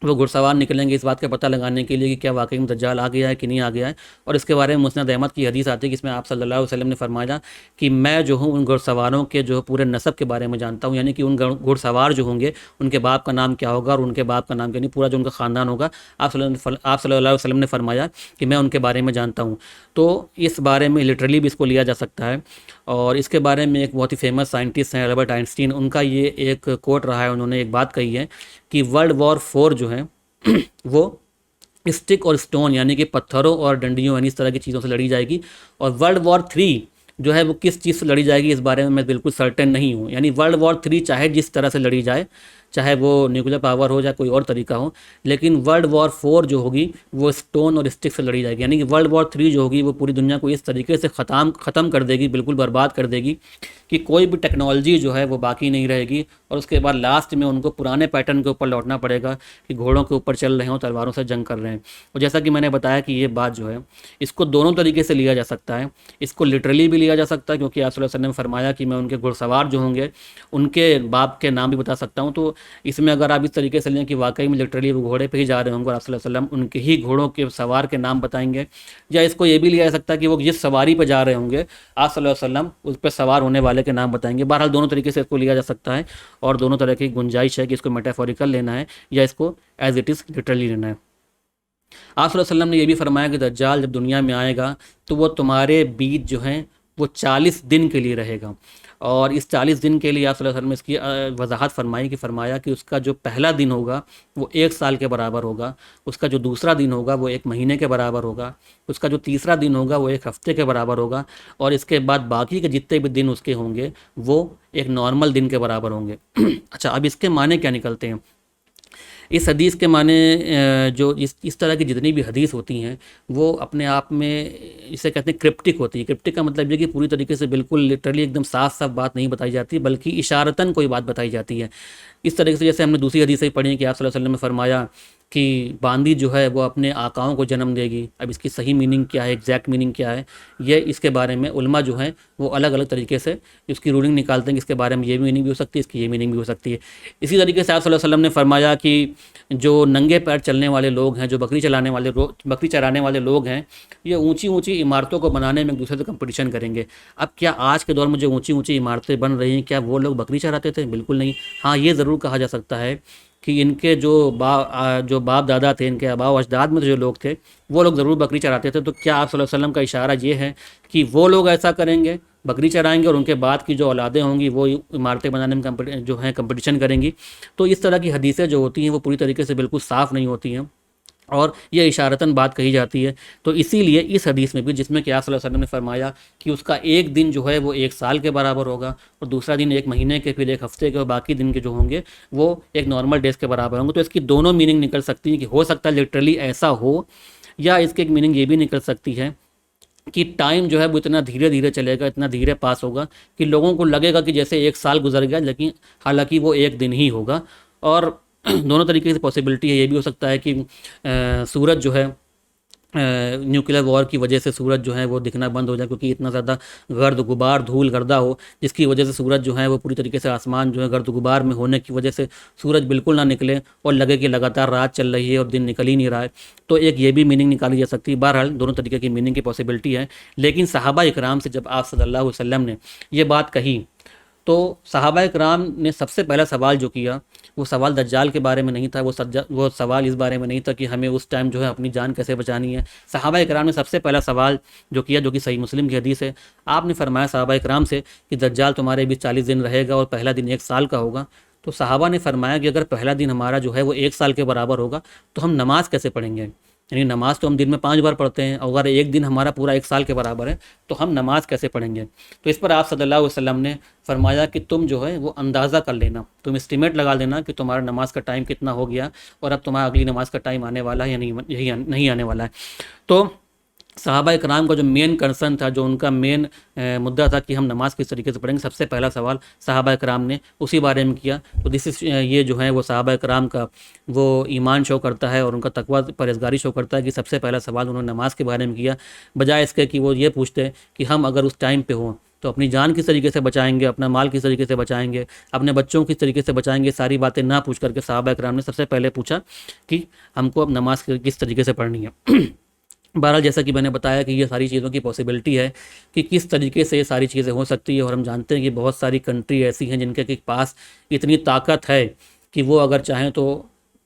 वो घुड़सवार निकलेंगे इस बात का पता लगाने के लिए कि क्या वाकई में दज्जाल आ गया है कि नहीं आ गया है। और इसके बारे में मुस्नद अहमद की हदीस आती है कि इसमें आप सल्लल्लाहु अलैहि वसल्लम ने फरमाया कि मैं जो हूँ उन घुड़सवारों के जो पूरे नस्ब के बारे में जानता हूँ, यानी कि उन घुड़सवार जो होंगे उनके बाप का नाम क्या होगा और उनके बाप का नाम क्या नहीं, पूरा जो उनका ख़ानदान होगा, आप सल्लल्लाहु अलैहि वसल्लम ने फरमाया कि मैं उनके बारे में जानता हूँ। तो इस बारे में लिटरली भी इसको लिया जा सकता है। और इसके बारे में एक बहुत ही फेमस साइंटिस्ट हैं अल्बर्ट आइंस्टीन, उनका ये एक कोट रहा है, उन्होंने एक बात कही है कि वर्ल्ड वॉर 4 जो है वो स्टिक और स्टोन यानी कि पत्थरों और डंडियों यानी इस तरह की चीज़ों से लड़ी जाएगी। और वर्ल्ड वॉर 3 जो है वो किस चीज़ से लड़ी जाएगी इस बारे में मैं बिल्कुल सर्टेन नहीं हूँ। यानी वर्ल्ड वॉर 3 चाहे जिस तरह से लड़ी जाए, चाहे वो न्यूक्लियर पावर हो, चाहे कोई और तरीका हो, लेकिन वर्ल्ड वॉर 4 जो होगी वो स्टोन और स्टिक से लड़ी जाएगी। यानी कि वर्ल्ड वॉर 3 जो होगी वो पूरी दुनिया को इस तरीके से ख़त्म कर देगी, बिल्कुल बर्बाद कर देगी कि कोई भी टेक्नोलॉजी जो है वो बाकी नहीं रहेगी। और उसके बाद लास्ट में उनको पुराने पैटर्न के ऊपर लौटना पड़ेगा कि घोड़ों के ऊपर चल रहे हों, तलवारों से जंग कर रहे हैं। और जैसा कि मैंने बताया कि ये बात जो है इसको दोनों तरीके से लिया जा सकता है। इसको लिटरली भी लिया जा सकता है क्योंकि आप सल्लल्लाहु अलैहि वसल्लम ने फरमाया कि मैं उनके घुड़सवार जो होंगे उनके बाप के नाम भी बता सकता हूँ। तो इसमें अगर आप इस तरीके से लें कि वाकई में लिटरली वो घोड़े पे ही जा रहे होंगे और आप सल्लल्लाहु अलैहि वसल्लम उनके ही घोड़ों के सवार के नाम बताएंगे, या इसको ये भी लिया जा सकता है कि वो जिस सवारी पे जा रहे होंगे आप सल्लल्लाहु अलैहि वसल्लम उस पर सवार होने वाले के नाम बताएंगे। बहरहाल दोनों तरीके से इसको लिया जा सकता है और दोनों तरह की गुंजाइश है कि इसको मेटाफोरिकल लेना है या इसको एज इट इज़ लिटरली लेना है। आप सल्लल्लाहु अलैहि वसल्लम ने यह भी फरमाया कि दज्जाल जब दुनिया में आएगा तो वो तुम्हारे बीच जो हैं वो 40 दिन के लिए रहेगा। और इस 40 दिन के लिए आप सल्लल्लाहु अलैहि वसल्लम ने इसकी वजाहत फरमाया कि उसका जो पहला दिन होगा वो 1 साल के बराबर होगा, उसका जो दूसरा दिन होगा वो 1 महीने के बराबर होगा, उसका जो तीसरा दिन होगा वो 1 हफ्ते के बराबर होगा, और इसके बाद बाकी के जितने भी दिन उसके होंगे वो एक नॉर्मल दिन के बराबर होंगे। अच्छा, अब इसके माने क्या निकलते हैं? इस हदीस के माने जो इस तरह की जितनी भी हदीस होती हैं वो अपने आप में, इसे कहते हैं क्रिप्टिक होती है। क्रिप्टिक का मतलब ये कि पूरी तरीके से बिल्कुल लिटरली एकदम साफ साफ बात नहीं बताई जाती, बल्कि इशारतन कोई बात बताई जाती है। इस तरीके से जैसे हमने दूसरी हदीस से पढ़ी कि आप सल्लल्लाहु अलैहि वसल्लम ने फरमाया कि बांदी जो है वो अपने आकाओं को जन्म देगी। अब इसकी सही मीनिंग क्या है, एग्जैक्ट मीनिंग क्या है, ये इसके बारे में उलमा जो है वो अलग अलग तरीके से उसकी रूलिंग निकालते हैं कि इसके बारे में ये मीनिंग भी हो सकती है, इसकी ये मीनिंग भी हो सकती है। इसी तरीके से आप सल्लल्लाहु अलैहि वसल्लम ने फरमाया कि जो नंगे पैर चलने वाले लोग हैं, जो बकरी चराने वाले लोग हैं, ये ऊंची ऊंची इमारतों को बनाने में एक दूसरे से कंपटीशन करेंगे। अब क्या आज के दौर में जो ऊंची ऊंची इमारतें बन रही हैं क्या वो लोग बकरी चराते थे? बिल्कुल नहीं। हाँ, ये ज़रूर कहा जा सकता है कि इनके जो बाप दादा थे, इनके आबाओ अजदाद में जो लोग थे वो लोग ज़रूर बकरी चराते थे। तो क्या आप सल्लल्लाहु अलैहि वसल्लम का इशारा ये है कि वो लोग ऐसा करेंगे, बकरी चराएंगे, और उनके बाद की जो औलादें होंगी वो इमारतें बनाने में जो है कंपटीशन करेंगी? तो इस तरह की हदीसें जो होती हैं वो पूरी तरीके से बिल्कुल साफ़ नहीं होती हैं और ये इशारतन बात कही जाती है। तो इसीलिए इस हदीस में भी, जिसमें कि आप सल्लल्लाहु अलैहि वसल्लम ने फरमाया कि उसका एक दिन जो है वो 1 साल के बराबर होगा और दूसरा दिन 1 महीने के, फिर 1 हफ्ते के, और बाकी दिन के जो होंगे वो एक नॉर्मल डेज के बराबर होंगे। तो इसकी दोनों मीनिंग निकल सकती है कि हो सकता है लिटरली ऐसा हो, या इसकी एक मीनिंग ये भी निकल सकती है कि टाइम जो है वो इतना धीरे धीरे चलेगा, इतना धीरे पास होगा कि लोगों को लगेगा कि जैसे 1 साल गुजर गया, लेकिन हालांकि वो एक दिन ही होगा। और दोनों तरीके से पॉसिबिलिटी है। ये भी हो सकता है कि सूरज जो है न्यूक्लियर वॉर की वजह से सूरज जो है वो दिखना बंद हो जाए, क्योंकि इतना ज़्यादा गर्द गुबार, धूल गर्दा हो जिसकी वजह से सूरज जो है वो पूरी तरीके से, आसमान जो है गर्द गुबार में होने की वजह से सूरज बिल्कुल ना निकले और लगे कि लगातार रात चल रही है और दिन निकल ही नहीं रहा है। तो एक ये भी मीनिंग निकाली जा सकती है। बहरहाल दोनों तरीके की मीनिंग की पॉसिबिलिटी है। लेकिन सहाबा इकराम से जब आप सल्लल्लाहु अलैहि वसल्लम ने ये बात कही तो सहाबा कराम ने सबसे पहला सवाल जो किया वो सवाल दज्जाल के बारे में नहीं था, वो सवाल इस बारे में नहीं था कि हमें उस टाइम जो है अपनी जान कैसे बचानी है। सहाबा कराम ने सबसे पहला सवाल जो किया, जो कि सही मुस्लिम की हदीस है, आपने फरमाया सहाबा कराम से कि दज्जाल तुम्हारे बीच 40 दिन रहेगा और पहला दिन 1 साल का होगा। तो सहाबा ने फरमाया कि अगर पहला दिन हमारा जो है वो 1 साल के बराबर होगा तो हम नमाज कैसे पढ़ेंगे, यानी नमाज तो हम दिन में 5 बार पढ़ते हैं, और अगर एक दिन हमारा पूरा 1 साल के बराबर है तो हम नमाज कैसे पढ़ेंगे। तो इस पर आप सल्लल्लाहु अलैहि वसल्लम ने फरमाया कि तुम जो है वो अंदाज़ा कर लेना, तुम एस्टिमेट लगा लेना कि तुम्हारा नमाज का टाइम कितना हो गया और अब तुम्हारा अगली नमाज का टाइम आने वाला है या नहीं, यही नहीं आने वाला है। तो सहाबा कराम का जो मेन कंसर्न था, जो उनका मेन मुद्दा था कि हम नमाज किस तरीके से पढ़ेंगे, सबसे पहला सवाल सहाबा कराम ने उसी बारे में किया। तो दिस इज ये जो है वो सहाबा कराम का वो ईमान शो करता है और उनका तकवा परहेज़गारी शो करता है कि सबसे पहला सवाल उन्होंने नमाज के बारे में किया, बजाय इसके कि वो ये पूछते कि हम अगर उस टाइम पे हों तो अपनी जान किस तरीके से बचाएंगे, अपना माल किस तरीके से बचाएंगे, अपने बच्चों किस तरीके से बचाएंगे। सारी बातें ना पूछ करके सहाबा कराम ने सबसे पहले पूछा कि हमको अब नमाज किस तरीके से पढ़नी है। बहरहाल जैसा कि मैंने बताया कि ये सारी चीज़ों की पॉसिबिलिटी है कि किस तरीके से ये सारी चीज़ें हो सकती है, और हम जानते हैं कि बहुत सारी कंट्री ऐसी हैं जिनके के पास इतनी ताकत है कि वो अगर चाहें तो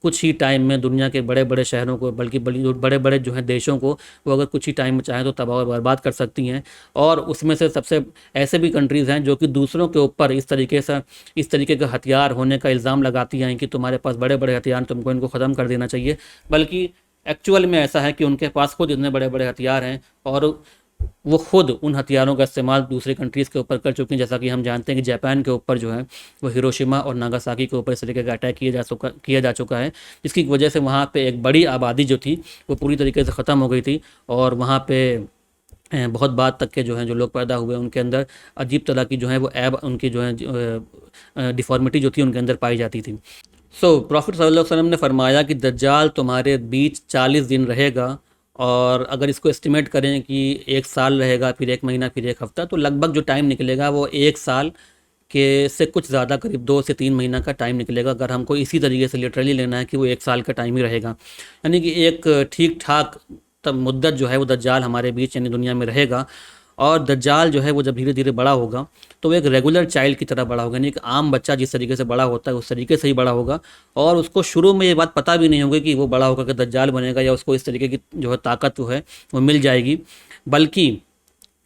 कुछ ही टाइम में दुनिया के बड़े बड़े शहरों को, बल्कि बड़े बड़े जो हैं देशों को, वो अगर कुछ ही टाइम में चाहें तो तबाह और बर्बाद कर सकती हैं। और उसमें से सबसे ऐसे भी कंट्रीज़ हैं जो कि दूसरों के ऊपर इस तरीके का हथियार होने का इल्ज़ाम लगाती हैं कि तुम्हारे पास बड़े बड़े हथियार, तुमको इनको ख़त्म कर देना चाहिए, बल्कि एक्चुअल में ऐसा है कि उनके पास खुद इतने बड़े बड़े हथियार हैं और वो खुद उन हथियारों का इस्तेमाल दूसरे कंट्रीज़ के ऊपर कर चुके हैं। जैसा कि हम जानते हैं कि जापान के ऊपर जो है वो हिरोशिमा और नागासाकी के ऊपर इस तरीके का अटैक किया जा चुका है, जिसकी वजह से वहाँ पे एक बड़ी आबादी जो थी वो पूरी तरीके से ख़त्म हो गई थी, और वहाँ पे बहुत बाद तक के जो हैं जो लोग पैदा हुए उनके अंदर अजीब तरह की जो है वो ऐब, उनकी जो है डिफ़ॉर्मिटी जो थी उनके अंदर पाई जाती थी। प्रॉफिट सल्लल्लाहु अलैहि वसल्लम ने फरमाया कि दज्जाल तुम्हारे बीच 40 दिन रहेगा, और अगर इसको एस्टिमेट करें कि 1 साल रहेगा, फिर 1 महीना, फिर 1 हफ़्ता, तो लगभग जो टाइम निकलेगा वो 1 साल के से कुछ ज़्यादा, करीब 2 से 3 महीना का टाइम निकलेगा, अगर हमको इसी तरीके से लिटरली लेना है कि वो 1 साल का टाइम ही रहेगा। यानी कि एक ठीक ठाक तब मुद्दत जो है वो दज्जाल हमारे बीच यानी दुनिया में रहेगा। और दज्जाल जो है वो जब धीरे धीरे बड़ा होगा तो वो एक रेगुलर चाइल्ड की तरह बड़ा होगा, यानी एक आम बच्चा जिस तरीके से बड़ा होता है उस तरीके से ही बड़ा होगा, और उसको शुरू में ये बात पता भी नहीं होगी कि वो बड़ा होकर के दज्जाल बनेगा या उसको इस तरीके की जो है ताकत है वो मिल जाएगी, बल्कि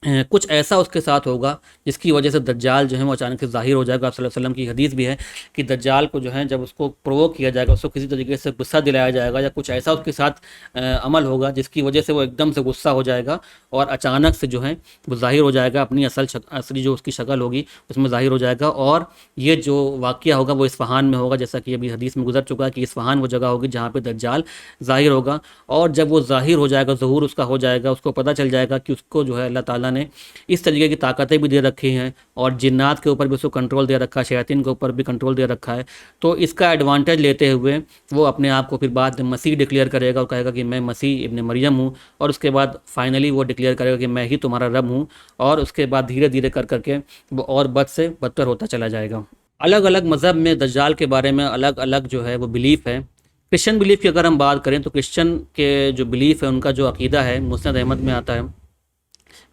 कुछ ऐसा उसके साथ होगा जिसकी वजह से दज्जाल जो है वो अचानक से ज़ाहिर हो जाएगा। आप सल्लल्लाहु अलैहि वसल्लम की हदीस भी है कि दज्जाल को जो है जब उसको प्रोवोक किया जाएगा, उसको किसी तरीके से गुस्सा दिलाया जाएगा या कुछ ऐसा उसके साथ अमल होगा जिसकी वजह से वो एकदम से गुस्सा हो जाएगा और अचानक से जो है वो ज़ाहिर हो जाएगा, अपनी असली जो उसकी शक्ल होगी उसमें ज़ाहिर हो जाएगा। और ये जो वाक़या होगा वो इस्फ़हान में होगा, जैसा कि अभी हदीस में गुजर चुका है कि इस्फ़हान वो जगह होगी जहाँ पर दज्जाल ज़ाहिर होगा। और जब वो ज़ाहिर हो जाएगा, ज़हूर उसका हो जाएगा, उसको पता चल जाएगा कि उसको जो है अल्लाह ताला ने इस तरीके की ताकतें भी दे रखी हैं और जिन्नात के ऊपर भी उसको कंट्रोल दे रखा है, शयातीन के ऊपर भी कंट्रोल दे रखा है। तो इसका एडवांटेज लेते हुए वो अपने आप को फिर बाद में मसीह डिक्लेयर करेगा और कहेगा कि मैं मसीह इब्न मरियम हूँ, और उसके बाद फाइनली वो डिक्लेयर करेगा कि मैं ही तुम्हारा रब हूँ, और उसके बाद धीरे धीरे कर करके वो और बद से बदतर होता चला जाएगा। अलग अलग मज़हब में दज्जाल के बारे में अलग अलग जो है वो बिलीफ है। क्रिश्चियन बिलीफ की अगर हम बात करें तो क्रिश्चियन के जो बिलीफ है, उनका जो अकीदा है, मुस्नद अहमद में आता है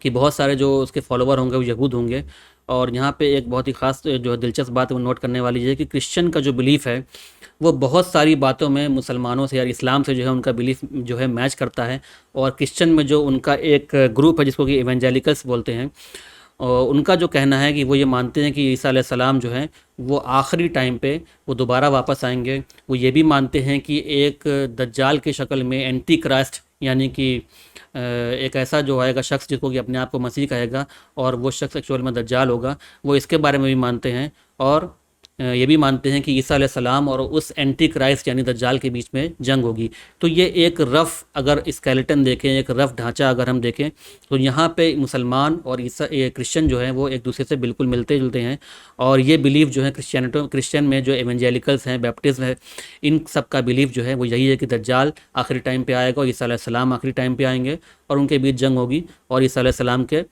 कि बहुत सारे जो उसके फॉलोवर होंगे वो यहूद होंगे। और यहाँ पे एक बहुत ही ख़ास जो है दिलचस्प बात है वो नोट करने वाली है कि क्रिश्चियन का जो बिलीफ है वो बहुत सारी बातों में मुसलमानों से या इस्लाम से जो है उनका बिलीफ जो है मैच करता है। और क्रिश्चियन में जो उनका एक ग्रुप है जिसको कि इवेंजेलिकल्स बोलते हैं, और उनका जो कहना है कि वो ये मानते हैं कि ईसा अलैहिस्सलाम जो है वो आखिरी टाइम पे वो दोबारा वापस आएंगे। वो ये भी मानते हैं कि एक दज्जाल की शक्ल में एंटी क्राइस्ट, यानी कि एक ऐसा जो आएगा शख्स जिसको कि अपने आप को मसीह कहेगा और वो शख्स एक्चुअल में दज्जाल होगा, वो इसके बारे में भी मानते हैं। और ये भी मानते हैं कि ईसा अलैहिस्सलाम और उस एंटी क्राइस्ट यानी दज्जाल के बीच में जंग होगी। तो ये एक रफ़ अगर स्केलेटन देखें, एक रफ़ ढांचा अगर हम देखें, तो यहाँ पे मुसलमान और क्रिश्चियन जो है वो एक दूसरे से बिल्कुल मिलते जुलते हैं। और ये बिलीव जो है क्रिश्चियन में जो एवेंजेलिकल्स हैं, बैप्टिस्ट है, इन सब का बिलीव जो है वो यही है कि दज्जाल आखिरी टाइम पे आएगा और ईसा अलैहिस्सलाम आखिरी टाइम पे आएंगे और उनके बीच जंग होगी और ईसा अलैहिस्सलाम के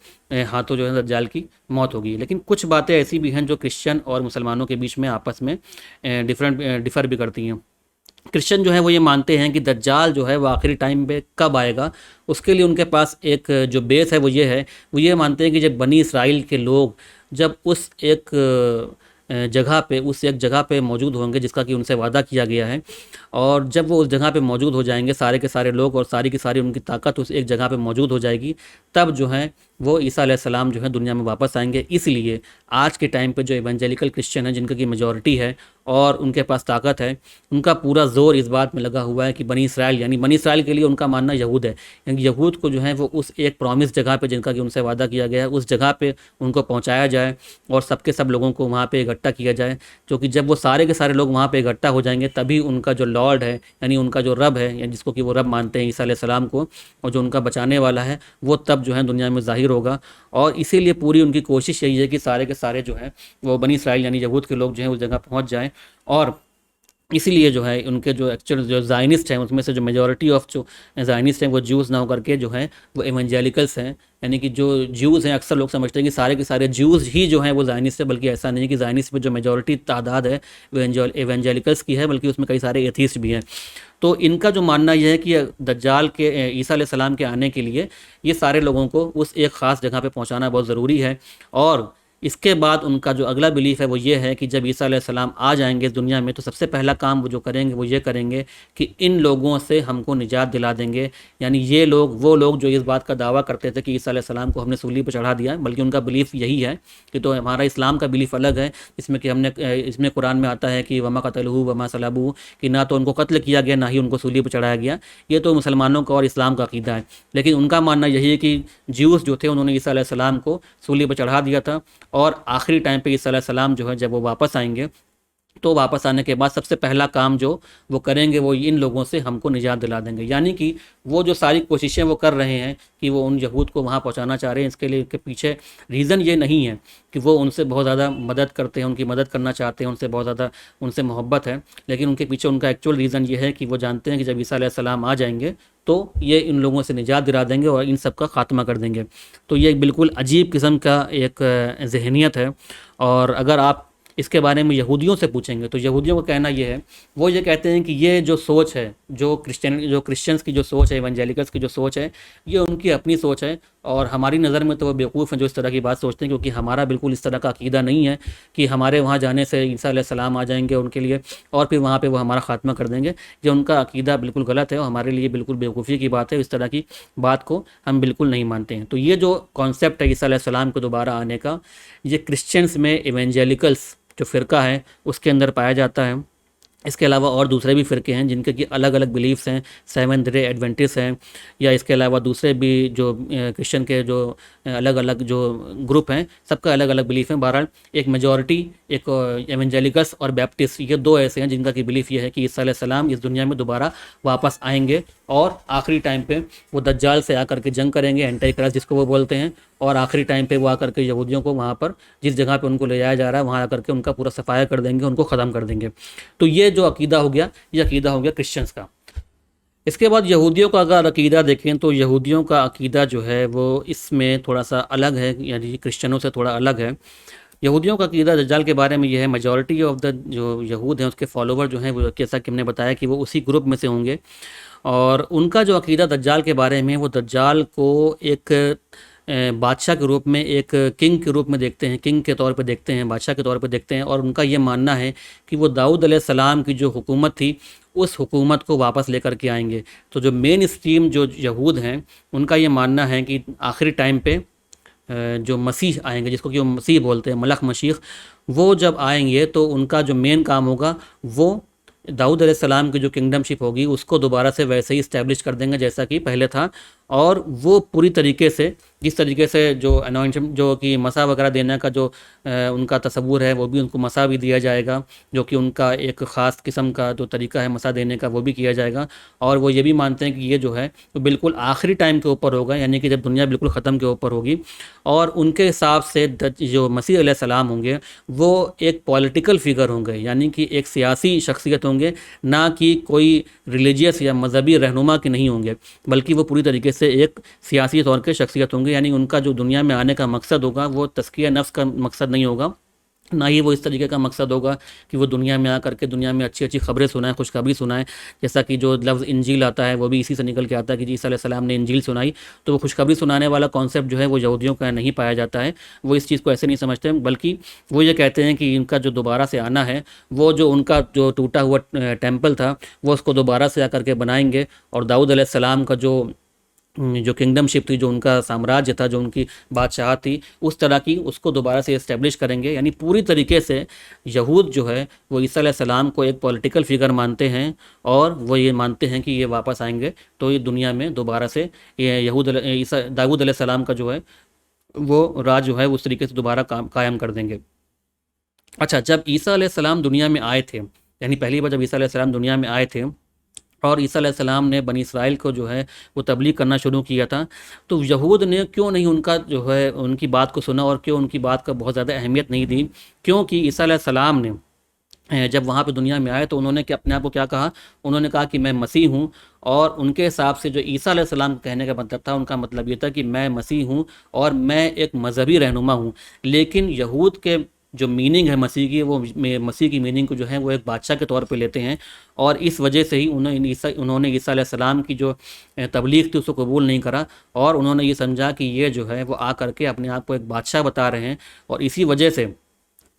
हाथों जो है दज्जाल की मौत होगी। लेकिन कुछ बातें ऐसी भी हैं जो क्रिश्चियन और मुसलमानों के बीच में आपस में डिफ़र भी करती हैं। क्रिश्चियन जो है वो ये मानते हैं कि दज्जाल जो है वो आखिरी टाइम पे कब आएगा, उसके लिए उनके पास एक जो बेस है वो ये है, वो ये मानते हैं कि जब बनी इसराइल के लोग जब उस एक जगह पे, उस एक जगह पे मौजूद होंगे जिसका कि उनसे वादा किया गया है, और जब वो उस जगह पे मौजूद हो जाएंगे सारे के सारे लोग और सारी की सारी उनकी ताकत उस एक जगह पे मौजूद हो जाएगी, तब जो है वो ईसा अलैहिस्सलाम जो है दुनिया में वापस आएंगे। इसलिए आज के टाइम पे जो इवेंजेलिकल क्रिश्चियन है, जिनका की मेजॉरिटी है और उनके पास ताकत है, उनका पूरा जोर इस बात में लगा हुआ है कि बनी इसराइल, यानी बनी इसराइल के लिए उनका मानना यहूद है, यानी यहूद को जो है वो उस एक प्रॉमिस जगह पे जिनका कि उनसे वादा किया गया है, उस जगह पे उनको पहुंचाया जाए और सबके सब लोगों को वहाँ पे इकट्ठा किया जाए। क्योंकि जब वो सारे के सारे लोग वहाँ पे इकट्ठा हो जाएंगे, तभी उनका जो लॉर्ड है, यानी उनका जो रब है, या जिसको कि वो रब मानते हैं ईसा अलैहिस्सलाम को, और जो उनका बचाने वाला है, वो तब जो है दुनिया में ज़ाहिर होगा। और इसीलिए पूरी उनकी कोशिश यही है कि सारे के सारे जो है वो बनी इसराइल यानी यहूद के लोग जो हैं उस जगह पहुंच जाएं। और इसीलिए जो है उनके जो एक्चुअल जो ज़ायनिस्ट हैं, उसमें से जो मेजॉरिटी ऑफ जो ज़ायनिस्ट हैं वो ज्यूज़ ना होकर के जो है वो एवेंजेलिकल्स हैं। यानी कि जो ज्यूज़ हैं, अक्सर लोग समझते हैं कि सारे के सारे ज्यूज़ ही जो हैं वो ज़ायनिस्ट है, बल्कि ऐसा नहीं है कि ज़ायनिस्ट में जो मेजॉरिटी तादाद है वो एवेंजेलिकल्स की है, बल्कि उसमें कई सारे एथीस्ट भी हैं। तो इनका जो मानना यह है कि दज्जाल के ईसा अलैहिस्सलाम के आने के लिए ये सारे लोगों को उस एक ख़ास जगह पे पहुंचाना बहुत ज़रूरी है। और इसके बाद उनका जो अगला बिलीफ है वो ये है कि जब ईसा अलैहिस्सलाम आ जाएंगे इस दुनिया में, तो सबसे पहला काम वो जो करेंगे वो ये करेंगे कि इन लोगों से हमको निजात दिला देंगे। यानी ये लोग, वो लोग जो इस बात का दावा करते थे कि ईसा अलैहिस्सलाम को हमने सूली पर चढ़ा दिया, बल्कि उनका बिलीफ यही है कि, तो हमारा इस्लाम का बिलीफ अलग है, इसमें कि हमने इसमें कुरान में आता है कि वमा कतलहू वमा सलबू, कि ना तो उनको कत्ल किया गया ना ही उनको सूली पर चढ़ाया गया। ये तो मुसलमानों का और इस्लाम का अकीदा है। लेकिन उनका मानना यही है कि ज्यूस जो थे उन्होंने ईसा अलैहिस्सलाम को सूली पर चढ़ा दिया था, और आखिरी टाइम पे ईसा अलैहिस्सलाम जो है जब वो वापस आएंगे, तो वापस आने के बाद सबसे पहला काम जो वो करेंगे वो इन लोगों से हमको निजात दिला देंगे। यानी कि वो जो सारी कोशिशें वो कर रहे हैं कि वो उन यहूद को वहाँ पहुँचाना चाह रहे हैं, इसके लिए के पीछे रीज़न ये नहीं है कि वो उनसे बहुत ज़्यादा मदद करते हैं, उनकी मदद करना चाहते हैं, उनसे बहुत ज़्यादा उनसे मोहब्बत है, लेकिन उनके पीछे उनका एक्चुअल रीज़न ये है कि वो जानते हैं कि जब ईसा अलैहिस्सलाम आ जाएंगे तो ये इन लोगों से निजात दिला देंगे और इन सब का ख़ात्मा कर देंगे। तो ये एक बिल्कुल अजीब किस्म का एक जहनीत है। और अगर आप इसके बारे में यहूदियों से पूछेंगे तो यहूदियों का कहना ये है, वो ये कहते हैं कि ये जो सोच है, जो क्रिश्चियंस की जो सोच है, इवेंजेलिकल्स की जो सोच है, ये उनकी अपनी सोच है, और हमारी नज़र में तो वो बेवकूफ़ हैं जो इस तरह की बात सोचते हैं, क्योंकि हमारा बिल्कुल इस तरह का अकीदा नहीं है कि हमारे वहाँ जाने से ईसा अलैहिस्सलाम आ जाएंगे उनके लिए और फिर वहाँ पे वो हमारा ख़ात्मा कर देंगे। ये उनका अकीदा बिल्कुल गलत है और हमारे लिए बिल्कुल बेवकूफ़ी की बात है। इस तरह की बात को हम बिल्कुल नहीं मानते हैं। तो ये जो कॉन्सेप्ट है ईसा अलैहिस्सलाम को दोबारा आने का, ये क्रिश्चियंस में इवेंजेलिकल्स जो फ़िरका है उसके अंदर पाया जाता है। इसके अलावा और दूसरे भी फ़िरके हैं जिनके कि अलग अलग बिलीफ्स हैं, सेवन्थ डे एडवेंटिस्ट हैं, या इसके अलावा दूसरे भी जो क्रिश्चियन के जो अलग अलग जो ग्रुप हैं, सबका अलग अलग बिलीफ है। बहरहाल एक मेजॉरिटी, एक एवेंजेलिकल्स और बैप्टिस्ट, ये दो ऐसे हैं जिनका कि बिलीफ ये है कि ईसा अलैहिस्सलाम इस दुनिया में दोबारा वापस आएंगे और आखिरी टाइम पे वो दज्जाल से आकर के जंग करेंगे, एंटी क्राइस्ट जिसको वो बोलते हैं, और आखिरी टाइम पे वो आकर के यहूदियों को वहाँ पर जिस जगह पे उनको ले जाया जा रहा है वहाँ आकर के उनका पूरा सफाया कर देंगे, उनको ख़त्म कर देंगे। तो ये जो अकीदा हो गया, ये अकीदा हो गया क्रिश्चियंस का। इसके बाद यहूदियों का अगर अकीदा देखें तो यहूदियों का अकीदा जो है वो इसमें थोड़ा सा अलग है, यानी क्रिश्चियनों से थोड़ा अलग है। यहूदियों का अकीदा दज्जाल के बारे में यह है, मेजॉरिटी ऑफ द जो यहूद हैं उसके फॉलोवर जो हैं वो, जैसा कि हमने बताया कि वो उसी ग्रुप में से होंगे, और उनका जो अकीदा दज्जाल के बारे में, वो दज्जाल को एक बादशाह के रूप में, एक किंग के रूप में देखते हैं, किंग के तौर पे देखते हैं, बादशाह के तौर पे देखते हैं। और उनका ये मानना है कि वो दाऊद अलैहिस्सलाम की जो हुकूमत थी उस हुकूमत को वापस लेकर के आएंगे। तो जो मेन स्ट्रीम जो यहूद हैं उनका ये मानना है कि आखिरी टाइम पे जो मसीह आएंगे, जिसको कि वो मसीह बोलते हैं, मलक मसीह, वो जब आएंगे तो उनका जो मेन काम होगा वो दाऊद अलैहिस्सलाम की जो किंगडमशिप होगी उसको दोबारा से वैसे ही इस्टेब्लिश कर देंगे जैसा कि पहले था। और वो पूरी तरीके से, जिस तरीके से जो अनॉइंटमेंट, जो कि मसा वगैरह देने का जो उनका तसव्वुर है, वो भी उनको मसा भी दिया जाएगा, जो कि उनका एक ख़ास किस्म का जो तरीका है मसा देने का, वो भी किया जाएगा। और वो ये भी मानते हैं कि ये जो है तो बिल्कुल आखिरी टाइम के ऊपर होगा, यानी कि जब दुनिया बिल्कुल ख़त्म के ऊपर होगी। और उनके हिसाब से जो मसीह अलैहिस्सलाम होंगे वो एक पॉलिटिकल फ़िगर होंगे, यानी कि एक सियासी शख्सियत होंगे, ना कि कोई रिलीजियस या मजहबी रहनुमा के नहीं होंगे, बल्कि वो पूरी तरीके से एक सियासी तौर के शख्सियत होंगे। यानी उनका जो दुनिया में आने का मकसद होगा वो तज़किया नफ्स का मकसद नहीं होगा, ना ही वो इस तरीके का मकसद होगा कि वो दुनिया में आकर के दुनिया में अच्छी अच्छी खबरें सुनाएं, खुशखबरी सुनाएं। जैसा कि जो लफ्ज़ इंजील आता है वो भी इसी से निकल के आता है कि जी ईसा अलैहिस्सलाम ने इंजील सुनाई। तो वो खुशखबरी सुनाने वाला कॉन्सेप्ट जो है वो यहूदियों का नहीं पाया जाता है। वो इस चीज़ को ऐसे नहीं समझते हैं, बल्कि वो ये कहते हैं कि इनका जो दोबारा से आना है, वो जो उनका जो टूटा हुआ टेम्पल था वो उसको दोबारा से आकर के बनाएंगे, और दाऊद अलैहिस्सलाम का जो किंगडमशिप थी, जो उनका साम्राज्य था, जो उनकी बादशाह थी, उस तरह की उसको दोबारा से इस्टेब्लिश करेंगे। यानी पूरी तरीके से यहूद जो है वो ईसा अलैहिस्सलाम को एक पॉलिटिकल फिगर मानते हैं, और वो ये मानते हैं कि ये वापस आएंगे तो ये दुनिया में दोबारा से ये ईसा दाऊद अलैहिस्सलाम का जो है वो राज जो है उस तरीके से दोबारा कायम कर देंगे। अच्छा, जब ईसा अलैहिस्सलाम दुनिया में आए थे, यानी पहली बार जब ईसा अलैहिस्सलाम दुनिया में आए थे और ईसा अलैहिस्सलाम ने बनी इसराइल को जो है वो तबलीग करना शुरू किया था, तो यहूद ने क्यों नहीं उनका जो है उनकी बात को सुना, और क्यों उनकी बात का बहुत ज़्यादा अहमियत नहीं दी? क्योंकि ईसा अलैहिस्सलाम ने जब वहाँ पे दुनिया में आए तो उन्होंने अपने आप को क्या कहा? उन्होंने कहा कि मैं मसीह हूँ। और उनके हिसाब से जो ईसा अलैहिस्सलाम कहने का मतलब था, उनका मतलब ये था कि मैं मसीह हूँ और मैं एक मजहबी रहनुमा हूँ। लेकिन यहूद के जो मीनिंग है मसीह की, वो मसीह की मीनिंग को जो है वो एक बादशाह के तौर पे लेते हैं, और इस वजह से ही उन्होंने ईसा अलैहिस्सलाम की जो तबलीग थी उसको कबूल नहीं करा, और उन्होंने ये समझा कि ये जो है वो आ करके अपने आप को एक बादशाह बता रहे हैं। और इसी वजह से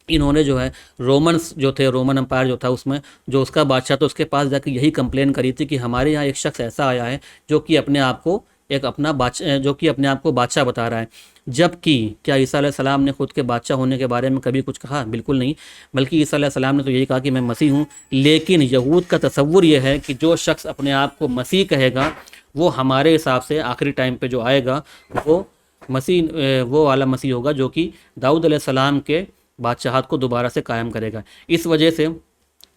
इन्होंने जो है रोमन्स जो थे, रोमन एम्पायर जो था उसमें जो उसका बादशाह था, उसके पास जाकर यही कंप्लेन करी थी कि हमारे यहाँ एक शख्स ऐसा आया है जो कि अपने आप को एक अपना बादशाह जो कि अपने आप को बादशाह बता रहा है। जबकि क्या ईसा अलैहिस्सलाम ने खुद के बादशाह होने के बारे में कभी कुछ कहा? बिल्कुल नहीं। बल्कि ईसा अलैहिस्सलाम ने तो यही कहा कि मैं मसीह हूँ। लेकिन यहूद का तसव्वुर यह है कि जो शख्स अपने आप को मसीह कहेगा वो हमारे हिसाब से आखिरी टाइम पे जो आएगा वो मसीह वो वाला मसीह होगा जो कि दाऊद अलैहिस्सलाम के बादशाहत को दोबारा से कायम करेगा। इस वजह से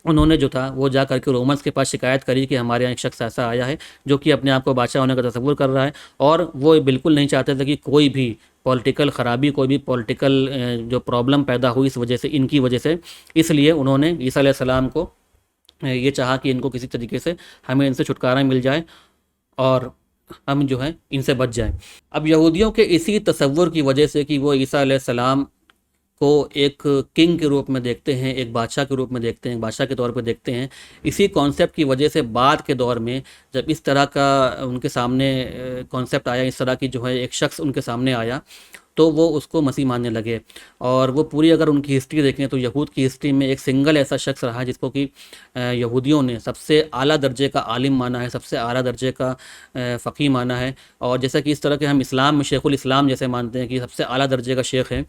उन्होंने जो था वो जा करके रोमन्स के पास शिकायत करी कि हमारे यहाँ एक शख्स ऐसा आया है जो कि अपने आप को बादशाह होने का तसव्वुर कर रहा है, और वो बिल्कुल नहीं चाहते थे कि कोई भी पॉलिटिकल ख़राबी, कोई भी पॉलिटिकल जो प्रॉब्लम पैदा हुई इस वजह से, इनकी वजह से। इसलिए उन्होंने ईसा अलैहिस्सलाम को ये चाहा कि इनको किसी तरीके से हमें इनसे छुटकारा मिल जाए और हम जो है इनसे बच जाएं। अब यहूदियों के इसी तसव्वुर की वजह से कि वो ईसा अलैहिस्सलाम को एक किंग के रूप में देखते हैं, एक बादशाह के रूप में देखते हैं, बादशाह के तौर पे देखते हैं, इसी कॉन्सेप्ट की वजह से बाद के दौर में जब इस तरह का उनके सामने कॉन्सेप्ट आया, इस तरह की जो है एक शख्स उनके सामने आया, तो वो उसको मसीह मानने लगे। और वो पूरी अगर उनकी हिस्ट्री देखें तो यहूद की हिस्ट्री में एक सिंगल ऐसा शख्स रहा जिसको कि यहूदियों ने सबसे आला दर्जे का आलिम माना है, सबसे आला दर्जे का फ़कीह माना है। और जैसा कि इस तरह के हम इस्लाम में शेखुल इस्लाम जैसे मानते हैं कि सबसे आला दर्जे का शेख है,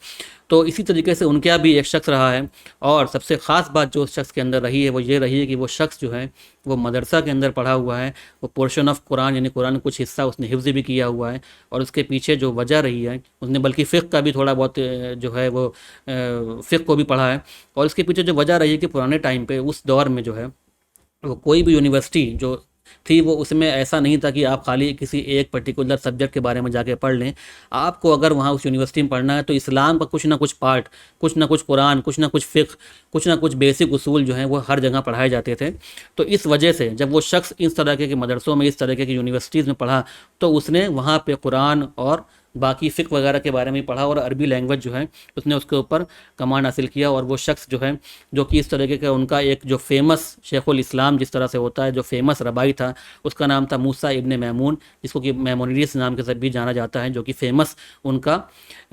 तो इसी तरीके से उनके यहाँ भी एक शख्स रहा है। और सबसे ख़ास बात जो उस शख्स के अंदर रही है वो ये रही है कि वो शख्स जो है वो मदरसा के अंदर पढ़ा हुआ है, वो पोर्शन ऑफ कुरान यानी कुरान कुछ हिस्सा उसने हिफ्ज़ भी किया हुआ है। और उसके पीछे जो वजह रही है उसने बल्कि फ़िक़्ह का भी थोड़ा बहुत जो है वो फ़िक़्ह को भी पढ़ा है। और इसके पीछे जो वजह रही है कि पुराने टाइम पे उस दौर में जो है वो कोई भी यूनिवर्सिटी जो थी वो उसमें ऐसा नहीं था कि आप खाली किसी एक पर्टिकुलर सब्जेक्ट के बारे में जाके पढ़ लें। आपको अगर वहाँ उस यूनिवर्सिटी में पढ़ना है तो इस्लाम का कुछ ना कुछ पार्ट, कुछ ना कुछ कुरान, कुछ ना कुछ फ़िक़्ह, कुछ ना कुछ बेसिक उसूल जो हैं वो हर जगह पढ़ाए जाते थे। तो इस वजह से जब वो शख्स इस तरह के मदरसों में, इस तरह की यूनिवर्सिटीज़ में पढ़ा, तो उसने वहाँ पर कुरान और बाकी फ़िक़्ह वगैरह के बारे में पढ़ा और अरबी लैंग्वेज जो है उसने उसके ऊपर कमांड हासिल किया। और वो शख्स जो है जो कि इस तरीके का उनका एक जो फेमस शेखुल इस्लाम जिस तरह से होता है, जो फेमस रबाई था, उसका नाम था मूसा इब्न मैमून, जिसको कि मैमोनिडिस नाम के साथ भी जाना जाता है, जो कि फेमस उनका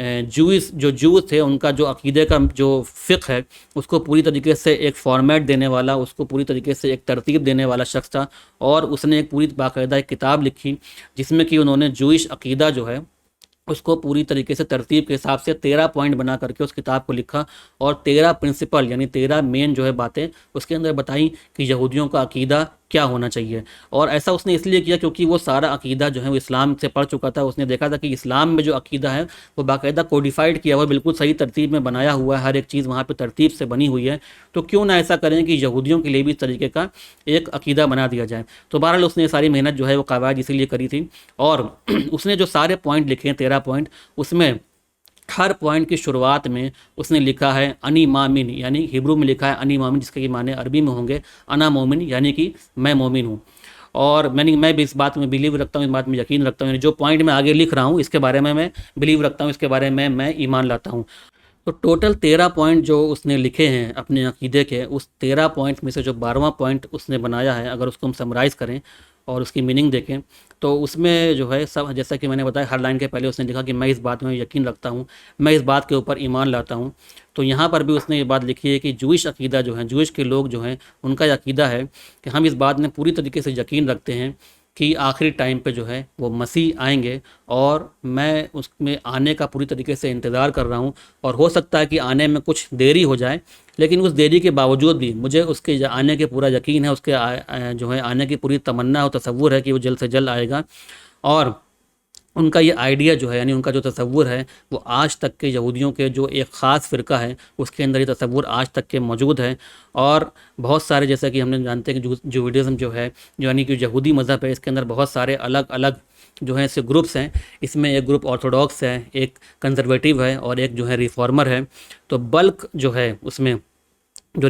जूस थे, उनका जो अकीदे का जो फ़िक़्ह है उसको पूरी तरीके से एक फॉर्मेट देने वाला, उसको पूरी तरीके से एक तरतीब देने वाला शख्स था। और उसने एक पूरी बाकायदा एक किताब लिखी जिसमें कि उन्होंने जूइश अकीदा जो है उसको पूरी तरीके से तरतीब के हिसाब से 13 पॉइंट बना करके उस किताब को लिखा, और 13 प्रिंसिपल यानी 13 मेन जो है बातें उसके अंदर बताई कि यहूदियों का अकीदा क्या होना चाहिए। और ऐसा उसने इसलिए किया क्योंकि वो सारा अकीदा जो है वो इस्लाम से पढ़ चुका था। उसने देखा था कि इस्लाम में जो अकीदा है वो बाकायदा कोडिफाइड किया हुआ, बिल्कुल सही तरतीब में बनाया हुआ है, हर एक चीज़ वहाँ पे तरतीब से बनी हुई है। तो क्यों ना ऐसा करें कि यहूदियों के लिए भी इस तरीके का एक अकीदा बना दिया जाए। तो बहरहाल उसने सारी मेहनत जो है वो कवायद इसीलिए करी थी। और उसने जो सारे पॉइंट लिखे हैं 13 पॉइंट, उसमें हर पॉइंट की शुरुआत में उसने लिखा है अनी मामिन, यानी हिब्रू में लिखा है अनी मामिन, जिसके माने अरबी में होंगे अना मोमिन, यानी कि मैं मोमिन हूँ। और मैं भी इस बात में बिलीव रखता हूँ, इस बात में यकीन रखता हूँ, जो पॉइंट मैं आगे लिख रहा हूँ इसके बारे में मैं बिलीव रखता हूँ, इसके बारे में मैं ईमान लाता हूँ। तो टोटल 13 पॉइंट जो उसने लिखे हैं अपने अकीदे के, उस 13 पॉइंट में से जो 12वां पॉइंट उसने बनाया है, अगर उसको हम समराइज़ करें और उसकी मीनिंग देखें, तो उसमें जो है सब, जैसा कि मैंने बताया, हर लाइन के पहले उसने लिखा कि मैं इस बात में यकीन रखता हूँ, मैं इस बात के ऊपर ईमान लाता हूँ। तो यहाँ पर भी उसने ये बात लिखी है कि जूइश अकीदा जो है, जूइश के लोग जो हैं, उनका ये अकीदा है कि हम इस बात में पूरी तरीके से यकीन रखते हैं कि आखिरी टाइम पे जो है वो मसीह आएंगे, और मैं उसमें आने का पूरी तरीके से इंतज़ार कर रहा हूँ। और हो सकता है कि आने में कुछ देरी हो जाए, लेकिन उस देरी के बावजूद भी मुझे उसके आने के पूरा यकीन है, उसके जो है आने की पूरी तमन्ना और तसव्वुर है कि वो जल्द से जल्द आएगा। और उनका ये आइडिया जो है, यानी उनका जो तसव्वुर है, वो आज तक के यहूदियों के जो एक ख़ास फ़िरका है उसके अंदर ये तसव्वुर आज तक के मौजूद है। और बहुत सारे, जैसा कि हमने जानते हैं कि जूविडिज़म जो है, यानी कि यहूदी मज़हब है, इसके अंदर बहुत सारे अलग अलग जो है ऐसे ग्रुप्स हैं। इसमें एक ग्रुप ऑर्थोडॉक्स है, एक कंजर्वेटिव है, और एक जो है रिफॉर्मर है। तो बल्क जो है उसमें जो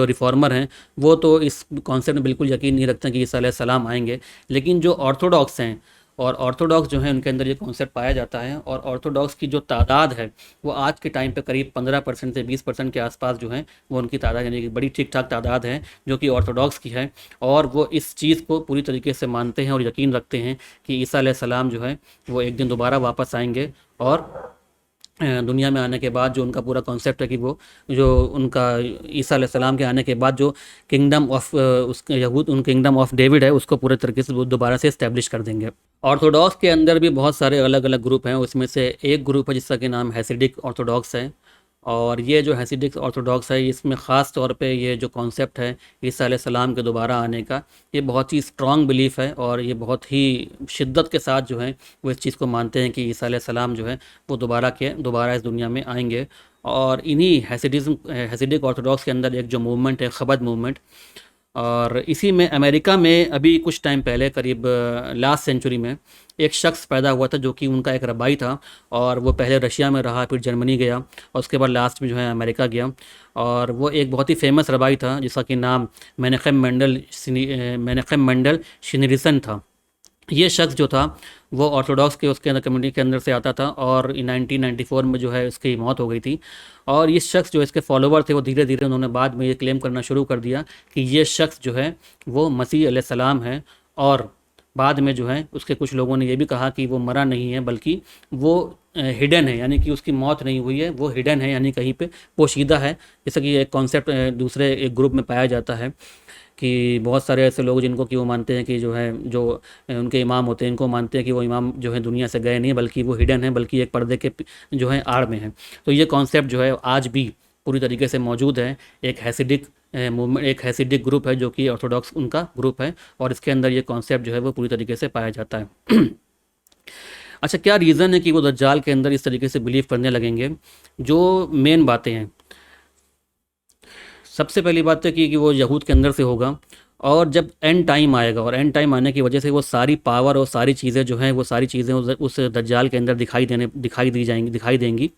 रिफॉर्मर हैं वो तो इस कॉन्सेप्ट में बिल्कुल यकीन नहीं रखते कि ईसा अलैहिस्सलाम आएंगे। लेकिन जो ऑर्थोडॉक्स हैं, और ऑर्थोडॉक्स जो है, उनके अंदर ये कॉन्सेप्ट पाया जाता है। और ऑर्थोडॉक्स की जो तादाद है वो आज के टाइम पे करीब 15% से 20% के आसपास जो है वो उनकी तादाद, यानी कि बड़ी ठीक ठाक तादाद है जो कि ऑर्थोडॉक्स की है। और वो इस चीज़ को पूरी तरीके से मानते हैं और यकीन रखते हैं कि ईसा अलैहिस्सलाम जो है वो एक दिन दोबारा वापस आएंगे। और दुनिया में आने के बाद जो उनका पूरा कॉन्सेप्ट है कि वो जो उनका ईसा अलैहिस्सलाम के आने के बाद जो किंगडम ऑफ उसके यहूद, उन किंगडम ऑफ डेविड है, उसको पूरे तरीके से वो दोबारा से इस्टेब्लिश कर देंगे। ऑर्थोडॉक्स के अंदर भी बहुत सारे अलग अलग ग्रुप हैं। उसमें से एक ग्रुप है जिसका कि नाम हैसिडिक ऑर्थोडॉक्स है। और ये जो हैसिडिक ऑर्थोडॉक्स है, इसमें ख़ास तौर पे ये जो कॉन्सेप्ट है ईसा अलैहिस्सलाम के दोबारा आने का, ये बहुत ही स्ट्रॉन्ग बिलीफ है। और ये बहुत ही शिद्दत के साथ जो है वो इस चीज़ को मानते हैं कि ईसा अलैहिस्सलाम जो है वो दोबारा इस दुनिया में आएंगे। और इन्हीं हैसिडिक ऑर्थोडॉक्स के अंदर एक जो मूवमेंट है, ख़बद मूवमेंट, और इसी में अमेरिका में अभी कुछ टाइम पहले, करीब लास्ट सेंचुरी में, एक शख्स पैदा हुआ था जो कि उनका एक रबाई था। और वो पहले रशिया में रहा, फिर जर्मनी गया, और उसके बाद लास्ट में जो है अमेरिका गया। और वो एक बहुत ही फेमस रबाई था जिसका कि नाम मेनेखेम मेंडल शिनरिसन था। ये शख्स जो था वो ऑर्थोडॉक्स के उसके अंदर कम्युनिटी के अंदर से आता था, और 1994 में जो है उसकी मौत हो गई थी। और ये शख्स जो इसके फॉलोवर थे, वो धीरे धीरे उन्होंने बाद में ये क्लेम करना शुरू कर दिया कि ये शख्स जो है वो मसीह अलैहिस्सलाम है। और बाद में जो है उसके कुछ लोगों ने ये भी कहा कि वो मरा नहीं है, बल्कि वो हिडन है, यानी कि उसकी मौत नहीं हुई है, वो हिडन है, यानी कहीं पे पोशीदा है। जैसा कि एक कॉन्सेप्ट दूसरे एक ग्रुप में पाया जाता है कि बहुत सारे ऐसे लोग जिनको कि वो मानते हैं कि जो है, जो उनके इमाम होते हैं, इनको मानते हैं कि वो इमाम जो है दुनिया से गए नहीं, बल्कि वो हिडन है, बल्कि एक पर्दे के जो है आड़ में है। तो ये कॉन्सेप्ट जो है आज भी पूरी तरीके से मौजूद है। एक हैसिडिक मूवमेंट, एक हैसिडिक ग्रुप है जो कि ऑर्थोडॉक्स उनका ग्रुप है, और इसके अंदर ये कॉन्सेप्ट जो है वो पूरी तरीके से पाया जाता है। अच्छा, क्या रीज़न है कि वो दज्जाल के अंदर इस तरीके से बिलीव करने लगेंगे? जो मेन बातें हैं, सबसे पहली बात है कि वो यहूद के अंदर से होगा। और जब एंड टाइम आएगा, और एंड टाइम आने की वजह से वो सारी पावर और सारी चीज़ें जो हैं, वो सारी चीज़ें उस दज्जाल के अंदर दिखाई देंगी।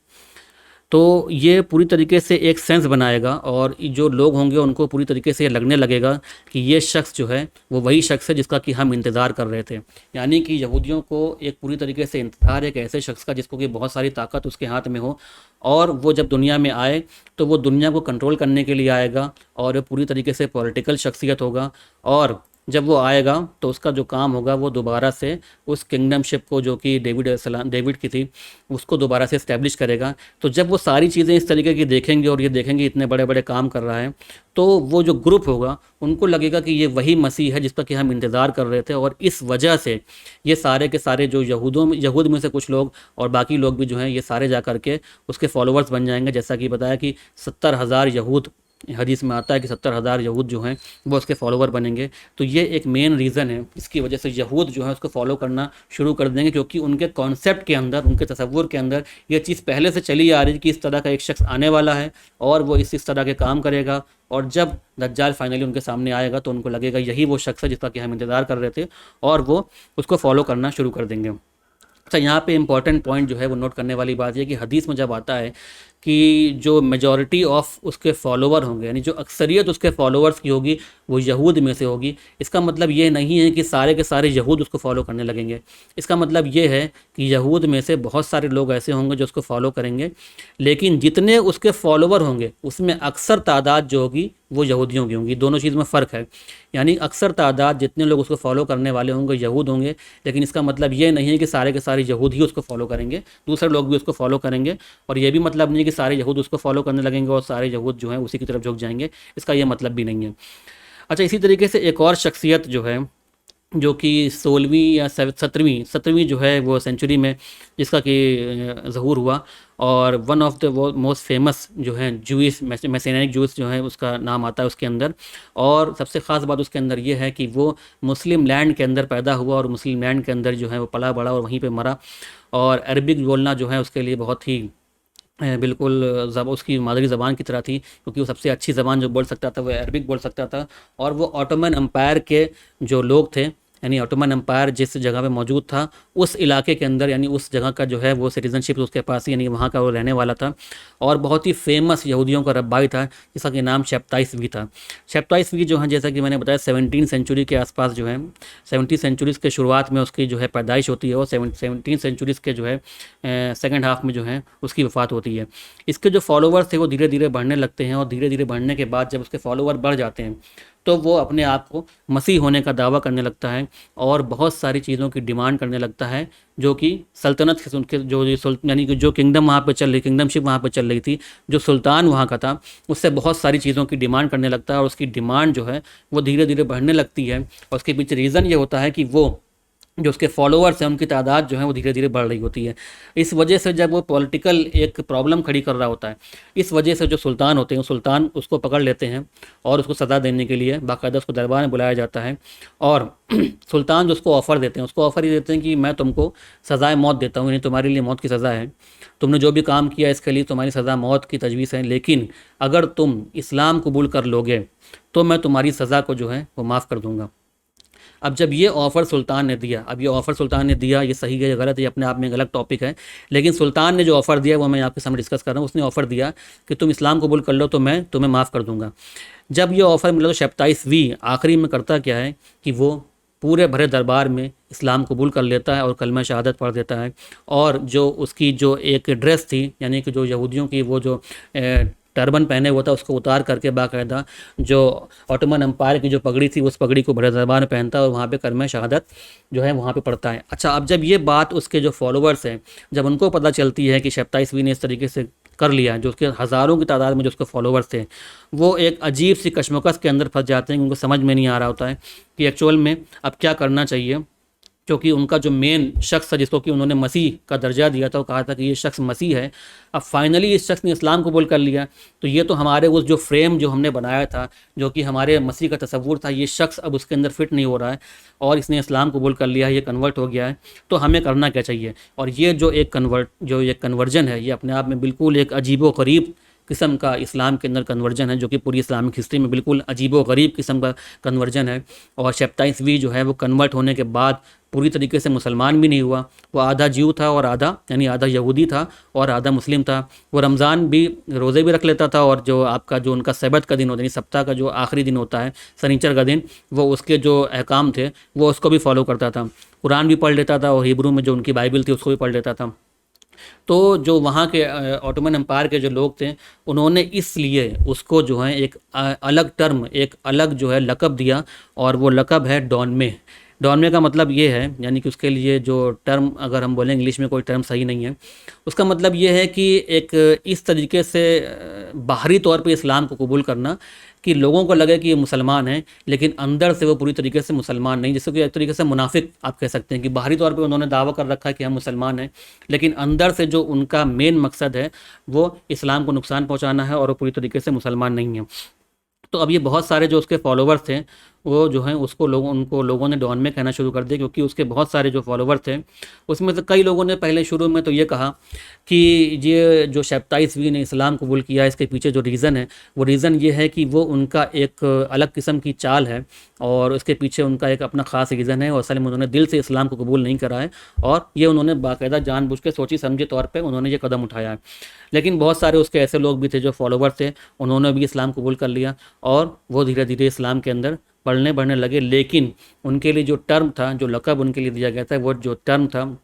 तो ये पूरी तरीके से एक सेंस बनाएगा, और जो लोग होंगे उनको पूरी तरीके से ये लगने लगेगा कि ये शख्स जो है वो वही शख्स है जिसका कि हम इंतज़ार कर रहे थे। यानी कि यहूदियों को एक पूरी तरीके से इंतज़ार है एक ऐसे शख्स का जिसको कि बहुत सारी ताकत उसके हाथ में हो, और वो जब दुनिया में आए तो वो दुनिया को कंट्रोल करने के लिए आएगा, और पूरी तरीके से पॉलिटिकल शख्सियत होगा। और जब वो आएगा तो उसका जो काम होगा वो दोबारा से उस किंगडमशिप को, जो कि डेविड की थी, उसको दोबारा से इस्टेब्लिश करेगा। तो जब वो सारी चीज़ें इस तरीके की देखेंगे और ये देखेंगे इतने बड़े बड़े काम कर रहा है, तो वो जो ग्रुप होगा उनको लगेगा कि ये वही मसीह है जिसका कि हम इंतज़ार कर रहे थे। और इस वजह से ये सारे के सारे जो यहूद में से कुछ लोग और बाकी लोग भी जो हैं, ये सारे जा कर के उसके फॉलोअर्स बन जाएंगे। जैसा कि बताया कि 70,000 यहूद, हदीस में आता है कि 70,000 यहूद जो हैं वो उसके फॉलोवर बनेंगे। तो ये एक मेन रीज़न है, इसकी वजह से यहूद जो है उसको फॉलो करना शुरू कर देंगे, क्योंकि उनके कॉन्सेप्ट के अंदर, उनके तसव्वुर के अंदर ये चीज़ पहले से चली आ रही है कि इस तरह का एक शख्स आने वाला है और वो इस तरह के काम करेगा। और जब दज्जाल फाइनली उनके सामने आएगा तो उनको लगेगा यही वो शख्स है जिसका कि हम इंतज़ार कर रहे थे, और वो उसको फॉलो करना शुरू कर देंगे। अच्छा, यहाँ पे इंपॉर्टेंट पॉइंट जो है वो नोट करने वाली बात यह कि हदीस में जब आता है कि जो मेजॉरिटी ऑफ उसके फॉलोवर होंगे, यानी जो अक्सरियत उसके फॉलोअर्स की होगी वो यहूद में से होगी। इसका मतलब ये नहीं है कि सारे के सारे यहूद उसको फॉलो करने लगेंगे। इसका मतलब ये है कि यहूद में से बहुत सारे लोग ऐसे होंगे जो उसको फॉलो करेंगे, लेकिन जितने उसके फॉलोवर होंगे उसमें अक्सर तादाद जो होगी वो यहूदियों की होंगी। दोनों चीज़ में फ़र्क है। यानी अक्सर तादाद जितने लोग उसको फॉलो करने वाले होंगे यहूद होंगे, लेकिन इसका मतलब ये नहीं है कि सारे के सारे यहूद ही उसको फॉलो करेंगे, दूसरे लोग भी उसको फॉलो करेंगे। और ये भी मतलब नहीं है कि सारे यहूद उसको फॉलो करने लगेंगे और सारे यहूद जो हैं उसी की तरफ झुक जाएंगे, इसका ये मतलब भी नहीं है। अच्छा, इसी तरीके से एक और शख्सियत जो है, जो कि 16वीं या 17वीं जो है वो सेंचुरी में जिसका कि ज़हूर हुआ, और one of the most famous जो है जूइश मैसेनिक जूस जो है उसका नाम आता है उसके अंदर। और सबसे ख़ास बात उसके अंदर ये है कि वो मुस्लिम लैंड के अंदर पैदा हुआ और मुस्लिम लैंड के अंदर जो है वो पला बड़ा और वहीं पे मरा। और अरबिक बोलना जो है उसके लिए बहुत ही बिल्कुल उसकी मादरी ज़बान की तरह थी, क्योंकि वो सबसे अच्छी ज़बान जो बोल सकता था वो अरबिक बोल सकता था। और वो ऑटोमन एम्पायर के जो लोग थे, यानी ऑटोमन एम्पायर जिस जगह पे मौजूद था उस इलाके के अंदर, यानी उस जगह का जो है वो सिटीज़नशिप उसके पास, यानी वहाँ का वो रहने वाला था। और बहुत ही फेमस यहूदियों का रब्बाई था जिसका कि नाम शब्ताइसवी था। शब्ताइसवी जो है, जैसा कि मैंने बताया 17 सेंचुरी के आसपास जो है, 17 सेंचुरीज़ के शुरुआत में उसकी जो है पैदाइश होती है, और 17 सेंचुरीज़ के जो है सेकेंड हाफ में जो है उसकी वफ़ात होती है। इसके जो फॉलोवर्स थे वो धीरे धीरे बढ़ने लगते हैं, और धीरे धीरे बढ़ने के बाद जब उसके फॉलोवर बढ़ जाते हैं तो वो अपने आप को मसीह होने का दावा करने लगता है और बहुत सारी चीज़ों की डिमांड करने लगता है, जो कि सल्तनत के उनके यानी कि जो किंगडम वहाँ पे चल रही, किंगडमशिप वहाँ पे चल रही थी, जो सुल्तान वहाँ का था, उससे बहुत सारी चीज़ों की डिमांड करने लगता है। और उसकी डिमांड जो है वो धीरे धीरे बढ़ने लगती है, और उसके पीछे रीज़न ये होता है कि वो जो उसके फॉलोअर्स हैं उनकी तादाद जो है वो धीरे धीरे बढ़ रही होती है। इस वजह से जब वो पॉलिटिकल एक प्रॉब्लम खड़ी कर रहा होता है, इस वजह से जो सुल्तान होते हैं सुल्तान उसको पकड़ लेते हैं और उसको सज़ा देने के लिए बाकायदा उसको दरबार में बुलाया जाता है। और सुल्तान जो उसको ऑफ़र देते हैं, उसको ऑफ़र ये देते हैं कि मैं तुमको सज़ाए मौत देता हूँ, यानी तुम्हारे लिए मौत की सज़ा है, तुमने जो भी काम किया इसके लिए तुम्हारी सज़ा मौत की तजवीज़ है, लेकिन अगर तुम इस्लाम कबूल कर लोगे तो मैं तुम्हारी सज़ा को जो है वो माफ़ कर दूँगा। अब जब ये ऑफ़र सुल्तान ने दिया, अब ये ऑफ़र सुल्तान ने दिया, ये सही है या गलत है, ये अपने आप में एक अलग टॉपिक है, लेकिन सुल्तान ने जो ऑफ़र दिया वो मैं आपके सामने डिस्कस कर रहा हूँ। उसने ऑफ़र दिया कि तुम इस्लाम कबूल कर लो तो मैं तुम्हें माफ़ कर दूँगा। जब ये ऑफ़र मिला तो शब्ताइसवी आखिरी में करता क्या है कि वो पूरे भरे दरबार में इस्लाम कबूल कर लेता है और कलमा शहादत पढ़ देता है। और जो उसकी जो एक ड्रेस थी, यानी कि जो यहूदियों की वो जो टर्बन पहने हुआ था उसको उतार करके बाकायदा जो ऑटोमन एम्पायर की जो पगड़ी थी उस पगड़ी को बड़े दरबार में पहनता है और वहाँ पे कलमा शहादत जो है वहाँ पे पढ़ता है। अच्छा, अब जब ये बात उसके जो फॉलोअर्स हैं, जब उनको पता चलती है कि शब्ताइसवी ने इस तरीके से कर लिया, जो उसके हज़ारों की तादाद में जो उसके फॉलोअर्स थे, वो एक अजीब सी कशमकश के अंदर फंस जाते हैं। उनको समझ में नहीं आ रहा होता है कि एक्चुअल में अब क्या करना चाहिए, क्योंकि उनका जो मेन शख्स था जिसको कि उन्होंने मसीह का दर्जा दिया था, वो कहा था कि ये शख्स मसीह है, अब फाइनली इस शख्स ने इस्लाम कबूल कर लिया, तो ये तो हमारे उस जो फ्रेम जो हमने बनाया था, जो कि हमारे मसीह का तसव्वुर था, ये शख्स अब उसके अंदर फिट नहीं हो रहा है और इसने इस्लाम कबूल कर लिया है, ये कन्वर्ट हो गया है, तो हमें करना क्या चाहिए। और ये जो एक कन्वर्जन है, ये अपने आप में बिल्कुल एक अजीब व गरीब किस्म का इस्लाम के अंदर कन्वर्जन है, जो कि पूरी इस्लामिक हिस्ट्री में बिल्कुल अजीब व गरीब किस्म का कन्वर्जन है। और शब्ताइसवी जो है वो कन्वर्ट होने के बाद पूरी तरीके से मुसलमान भी नहीं हुआ, वो आधा जीव था और आधा, यानी आधा यहूदी था और आधा मुस्लिम था। वो रमज़ान भी रोज़े भी रख लेता था, और जो आपका जो उनका सबत का दिन होता है, यानी सप्ताह का जो आखिरी दिन होता है सनीचर का दिन, वो उसके जो अहकाम थे वो उसको भी फॉलो करता था। कुरान भी पढ़ लेता था और हिब्रू में जो उनकी बाइबल थी उसको भी पढ़ लेता था। तो जो वहाँ के ऑटोमन एम्पायर के जो लोग थे, उन्होंने इसलिए उसको जो है एक अलग टर्म, एक अलग जो है लक़ब दिया, और वो लक़ब है डॉनमे। डॉनमे का मतलब ये है, यानी कि उसके लिए जो टर्म अगर हम बोलें, इंग्लिश में कोई टर्म सही नहीं है, उसका मतलब ये है कि एक इस तरीके से बाहरी तौर पे इस्लाम को कबूल करना कि लोगों को लगे कि ये मुसलमान हैं, लेकिन अंदर से वो पूरी तरीके से मुसलमान नहीं, जिसको कि एक तरीके से मुनाफिक आप कह सकते हैं, कि बाहरी तौर पे उन्होंने दावा कर रखा है कि हम मुसलमान हैं, लेकिन अंदर से जो उनका मेन मकसद है वो इस्लाम को नुकसान पहुंचाना है और वो पूरी तरीके से मुसलमान नहीं है। तो अब ये बहुत सारे जो उसके फॉलोवर्स थे वो जो है उसको उनको लोगों ने डॉन में कहना शुरू कर दिया, क्योंकि उसके बहुत सारे जो फॉलोवर थे उसमें से कई लोगों ने पहले शुरू में तो ये कहा कि ये जो शैप्ताइसवी ने इस्लाम कबूल किया, इसके पीछे जो रीज़न है वो रीज़न ये है कि वो उनका एक अलग किस्म की चाल है और उसके पीछे उनका एक अपना ख़ास रीज़न है, और असल में उन्होंने दिल से इस्लाम को कबूल नहीं करा है और ये उन्होंने बाकायदा जानबूझ के सोची समझे तौर पे उन्होंने ये कदम उठाया है। लेकिन बहुत सारे उसके ऐसे लोग भी थे जो फॉलोवर थे, उन्होंने भी इस्लाम कबूल कर लिया और वो धीरे धीरे इस्लाम के अंदर पढ़ने बढ़ने लगे। लेकिन उनके लिए जो टर्म था, जो लक़ब उनके लिए दिया गया था, वो जो टर्म था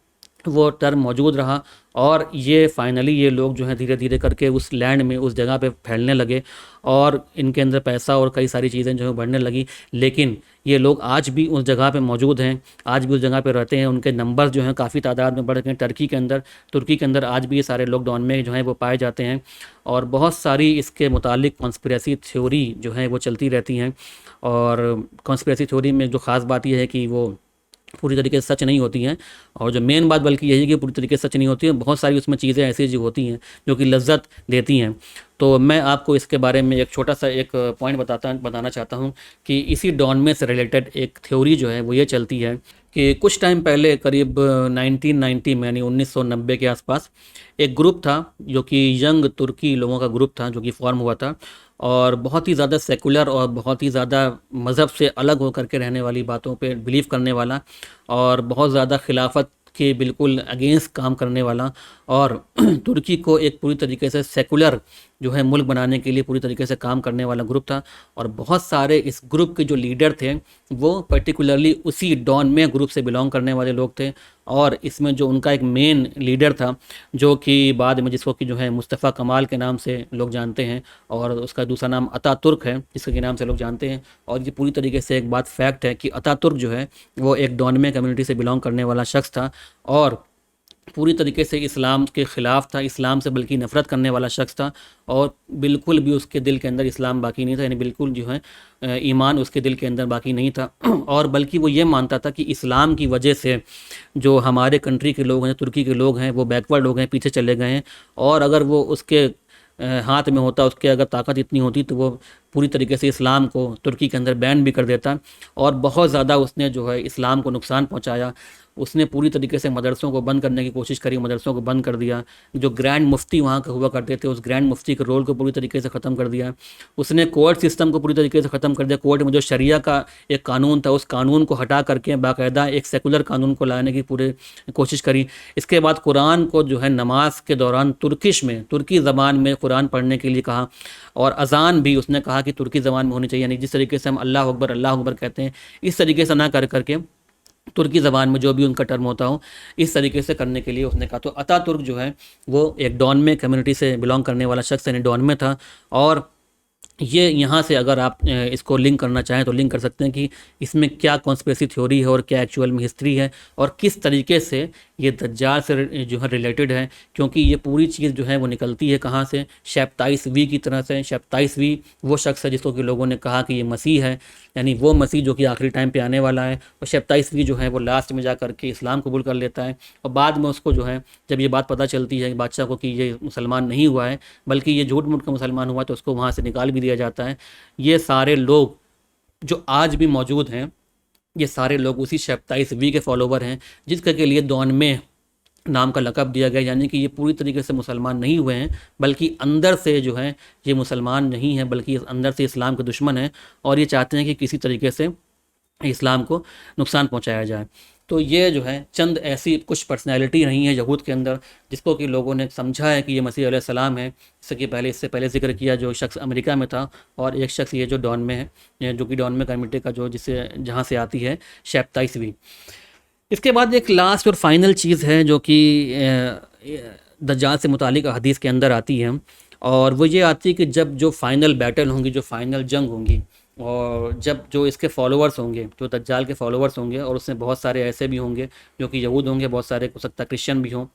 वो टर्म मौजूद रहा और ये फाइनली ये लोग जो हैं धीरे धीरे करके उस लैंड में, उस जगह पे फैलने लगे और इनके अंदर पैसा और कई सारी चीज़ें जो है बढ़ने लगी। लेकिन ये लोग आज भी उस जगह पे मौजूद हैं, आज भी उस जगह पे रहते हैं, उनके नंबर जो हैं काफ़ी तादाद में बढ़ गए हैं। तुर्की के अंदर आज भी ये सारे लोग डॉन में जो हैं वो पाए जाते हैं और बहुत सारी इसके मुतालिक कॉन्स्पिरेसी थ्योरी जो है वो चलती रहती हैं। और कॉन्स्पिरेसी थ्योरी में जो ख़ास बात यह है कि वो पूरी तरीके से सच नहीं होती हैं, और जो मेन बात बल्कि यही है कि पूरी तरीके से सच नहीं होती हैं, बहुत सारी उसमें चीज़ें ऐसी जो होती हैं जो कि लज्जत देती हैं। तो मैं आपको इसके बारे में एक छोटा सा एक पॉइंट बताना चाहता हूँ कि इसी डॉन में से रिलेटेड एक थ्योरी जो है वो ये चलती है कि कुछ टाइम पहले करीब 1990 में यानी 1990 के आसपास एक ग्रुप था जो कि यंग तुर्की लोगों का ग्रुप था जो कि फॉर्म हुआ था और बहुत ही ज़्यादा सेकुलर और बहुत ही ज़्यादा मज़हब से अलग होकर के रहने वाली बातों पे बिलीव करने वाला और बहुत ज़्यादा खिलाफत के बिल्कुल अगेंस्ट काम करने वाला और तुर्की को एक पूरी तरीके से सेकुलर जो है मुल्क बनाने के लिए पूरी तरीके से काम करने वाला ग्रुप था। और बहुत सारे इस ग्रुप के जो लीडर थे वो पर्टिकुलरली उसी डॉन में ग्रुप से बिलोंग करने वाले लोग थे। और इसमें जो उनका एक मेन लीडर था जो कि बाद में जिसको कि जो है मुस्तफ़ा कमाल के नाम से लोग जानते हैं और उसका दूसरा नाम अतातुर्क है जिसके नाम से लोग जानते हैं। और ये पूरी तरीके से एक बात फैक्ट है कि अतातुर्क जो है वो एक डॉनमे कम्युनिटी से बिलोंग करने वाला शख्स था और पूरी तरीके से इस्लाम के ख़िलाफ़ था, इस्लाम से बल्कि नफ़रत करने वाला शख्स था और बिल्कुल भी उसके दिल के अंदर इस्लाम बाकी नहीं था, यानी बिल्कुल जो है ईमान उसके दिल के अंदर बाकी नहीं था। और बल्कि वो ये मानता था कि इस्लाम की वजह से जो हमारे कंट्री के लोग हैं, तुर्की के लोग हैं, वो बैकवर्ड लोग हैं, पीछे चले गए हैं। और अगर वो उसके हाथ में होता, उसके अगर ताकत इतनी होती तो वो पूरी तरीके से इस्लाम को तुर्की के अंदर बैन भी कर देता। और बहुत ज़्यादा उसने जो है इस्लाम को नुकसान पहुंचाया। उसने पूरी तरीके से मदरसों को बंद करने की कोशिश करी, मदरसों को बंद कर दिया। जो ग्रैंड मुफ्ती वहाँ के हुआ करते थे उस ग्रैंड मुफ्ती के रोल को पूरी तरीके से ख़त्म कर दिया। उसने कोर्ट सिस्टम को पूरी तरीके से ख़त्म कर दिया। कोर्ट में जो शरिया का एक कानून था उस कानून को हटा करके बाकायदा एक सेकुलर कानून को लाने की पूरी कोशिश करी। इसके बाद कुरान को जो है नमाज के दौरान तुर्किश में, तुर्की ज़बान में कुरान पढ़ने के लिए कहा और अज़ान भी उसने कहा कि तुर्की ज़बान में होनी चाहिए, यानी जिस तरीके से हम अल्लाह अकबर कहते हैं इस तरीके से ना कर करके तुर्की ज़बान में जो भी उनका टर्म होता हो इस तरीके से करने के लिए उसने कहा। तो अतातुर्क जो है वो एक डॉनमे कम्युनिटी से बिलोंग करने वाला शख्स यानी डॉनमे था। और ये यहाँ से अगर आप इसको लिंक करना चाहें तो लिंक कर सकते हैं कि इसमें क्या कॉन्स्पिरेसी थ्योरी है और क्या एक्चुअल में हिस्ट्री है और किस तरीके से ये दज्जाल से जो है रिलेटेड है। क्योंकि ये पूरी चीज़ जो है वो निकलती है कहाँ से, शैप्ताइसवी की तरह से। शैप्ताइसवी वो शख्स है जिसको कि लोगों ने कहा कि ये मसीह है, यानी वो मसीह जो कि आखिरी टाइम पे आने वाला है। और शैप्ताइसवी जो है वो लास्ट में जा करके इस्लाम कबूल कर लेता है और बाद में उसको जो है जब ये बात पता चलती है बादशाह को कि ये मुसलमान नहीं हुआ है बल्कि ये झूठ मूठ का मुसलमान हुआ, तो उसको वहाँ से निकाल भी दिया जाता है। ये सारे लोग जो आज भी मौजूद हैं ये सारे लोग उसी शैप्ताइसवी के फॉलोवर हैं जिसके के लिए डॉनमे नाम का लक़ब दिया गया। यानी कि ये पूरी तरीके से मुसलमान नहीं हुए हैं बल्कि अंदर से जो है ये मुसलमान नहीं है बल्कि अंदर से इस्लाम के दुश्मन हैं और ये चाहते हैं कि किसी तरीके से इस्लाम को नुकसान पहुंचाया जाए। तो ये जो है चंद ऐसी कुछ पर्सनैलिटी रही हैं यहूद के अंदर जिसको कि लोगों ने समझा है कि ये मसीह अलैहिस्सलाम है। इससे पहले जिक्र किया जो शख्स अमेरिका में था और एक शख्स ये जो डॉन में है जो कि डॉन में कम्युनिटी का जो जिसे जहाँ से आती है शैप्ताइसवी। इसके बाद एक लास्ट और फाइनल चीज़ है जो कि दज्जाल से मुतालिक हदीस के अंदर आती है और वो ये आती है कि जब जो फाइनल बैटल होंगी, जो फाइनल जंग होंगी और जब जो इसके फॉलोअर्स होंगे, जो दज्जाल के फॉलोअर्स होंगे और उसमें बहुत सारे ऐसे भी होंगे जो कि यहूद होंगे, बहुत सारे हो सकता है क्रिश्चियन भी हों,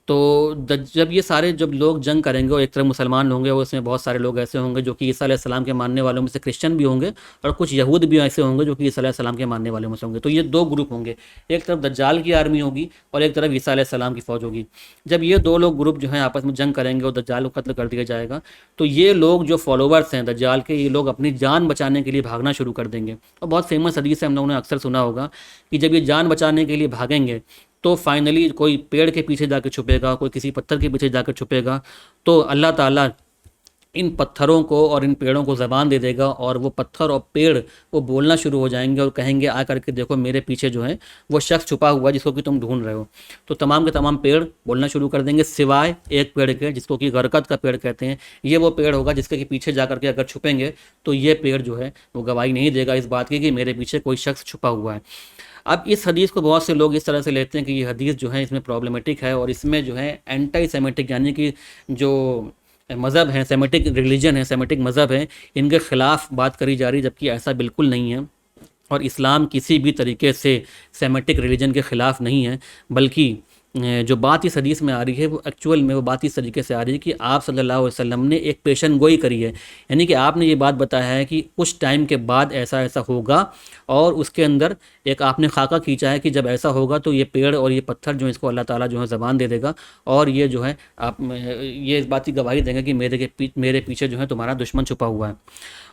तो जब ये सारे जब लोग जंग करेंगे और एक तरफ मुसलमान होंगे और उसमें बहुत सारे लोग ऐसे होंगे जो कि ईसा अलैहिस्सलाम के मानने वालों में से क्रिश्चियन भी होंगे, और कुछ यहूद भी ऐसे होंगे जो कि ईसा अलैहिस्सलाम के मानने वालों में से होंगे। तो ये दो ग्रुप होंगे, एक तरफ दज्जाल की आर्मी होगी और एक तरफ ईसा अलैहिस्सलाम की फ़ौज होगी। जब ये दो लोग ग्रुप जो है आपस में जंग करेंगे और दज्जाल को कत्ल कर दिया जाएगा, तो ये लोग जो फॉलोवर्स हैं दज्जाल के, ये लोग अपनी जान बचाने के लिए भागना शुरू कर देंगे। और बहुत फेमस हदीस है, हम लोगों ने अक्सर सुना होगा कि जब ये जान बचाने के लिए भागेंगे तो फाइनली कोई पेड़ के पीछे जाकर छुपेगा, कोई किसी पत्थर के पीछे जाकर छुपेगा, तो अल्लाह ताला इन पत्थरों को और इन पेड़ों को ज़बान दे देगा और वो पत्थर और पेड़ वो बोलना शुरू हो जाएंगे और कहेंगे आ करके देखो मेरे पीछे जो है वो शख्स छुपा हुआ है जिसको कि तुम ढूंढ रहे हो। तो तमाम के तमाम पेड़ बोलना शुरू कर देंगे सिवाय एक पेड़ के जिसको कि गरकत का पेड़ कहते हैं। ये वो पेड़ होगा जिसके कि पीछे जा करके अगर छुपेंगे तो ये पेड़ जो है वो गवाही नहीं देगा इस बात की कि मेरे पीछे कोई शख्स छुपा हुआ है। अब इस हदीस को बहुत से लोग इस तरह से लेते हैं कि ये हदीस जो है इसमें प्रॉब्लमेटिक है और इसमें जो है एंटी सेमेटिक यानी कि जो मज़हब है, सेमेटिक रिलीजन है, सेमेटिक मज़हब है, इनके ख़िलाफ़ बात करी जा रही है, जबकि ऐसा बिल्कुल नहीं है। और इस्लाम किसी भी तरीके से सेमेटिक रिलीजन के ख़िलाफ़ नहीं है, बल्कि जो बात इस हदीस में आ रही है वो एक्चुअल में वो बात इस तरीके से आ रही है कि आप सल्लल्लाहु अलैहि वसल्लम ने एक पेशन गोई करी है। यानी कि आपने ये बात बताया है कि कुछ टाइम के बाद ऐसा ऐसा होगा, और उसके अंदर एक आपने खाका खींचा है कि जब ऐसा होगा तो ये पेड़ और ये पत्थर जो है इसको अल्लाह ताला जो है ज़बान दे देगा और ये जो है आप ये इस बात की गवाही देंगे कि मेरे पीछे जो है तुम्हारा दुश्मन छुपा हुआ है।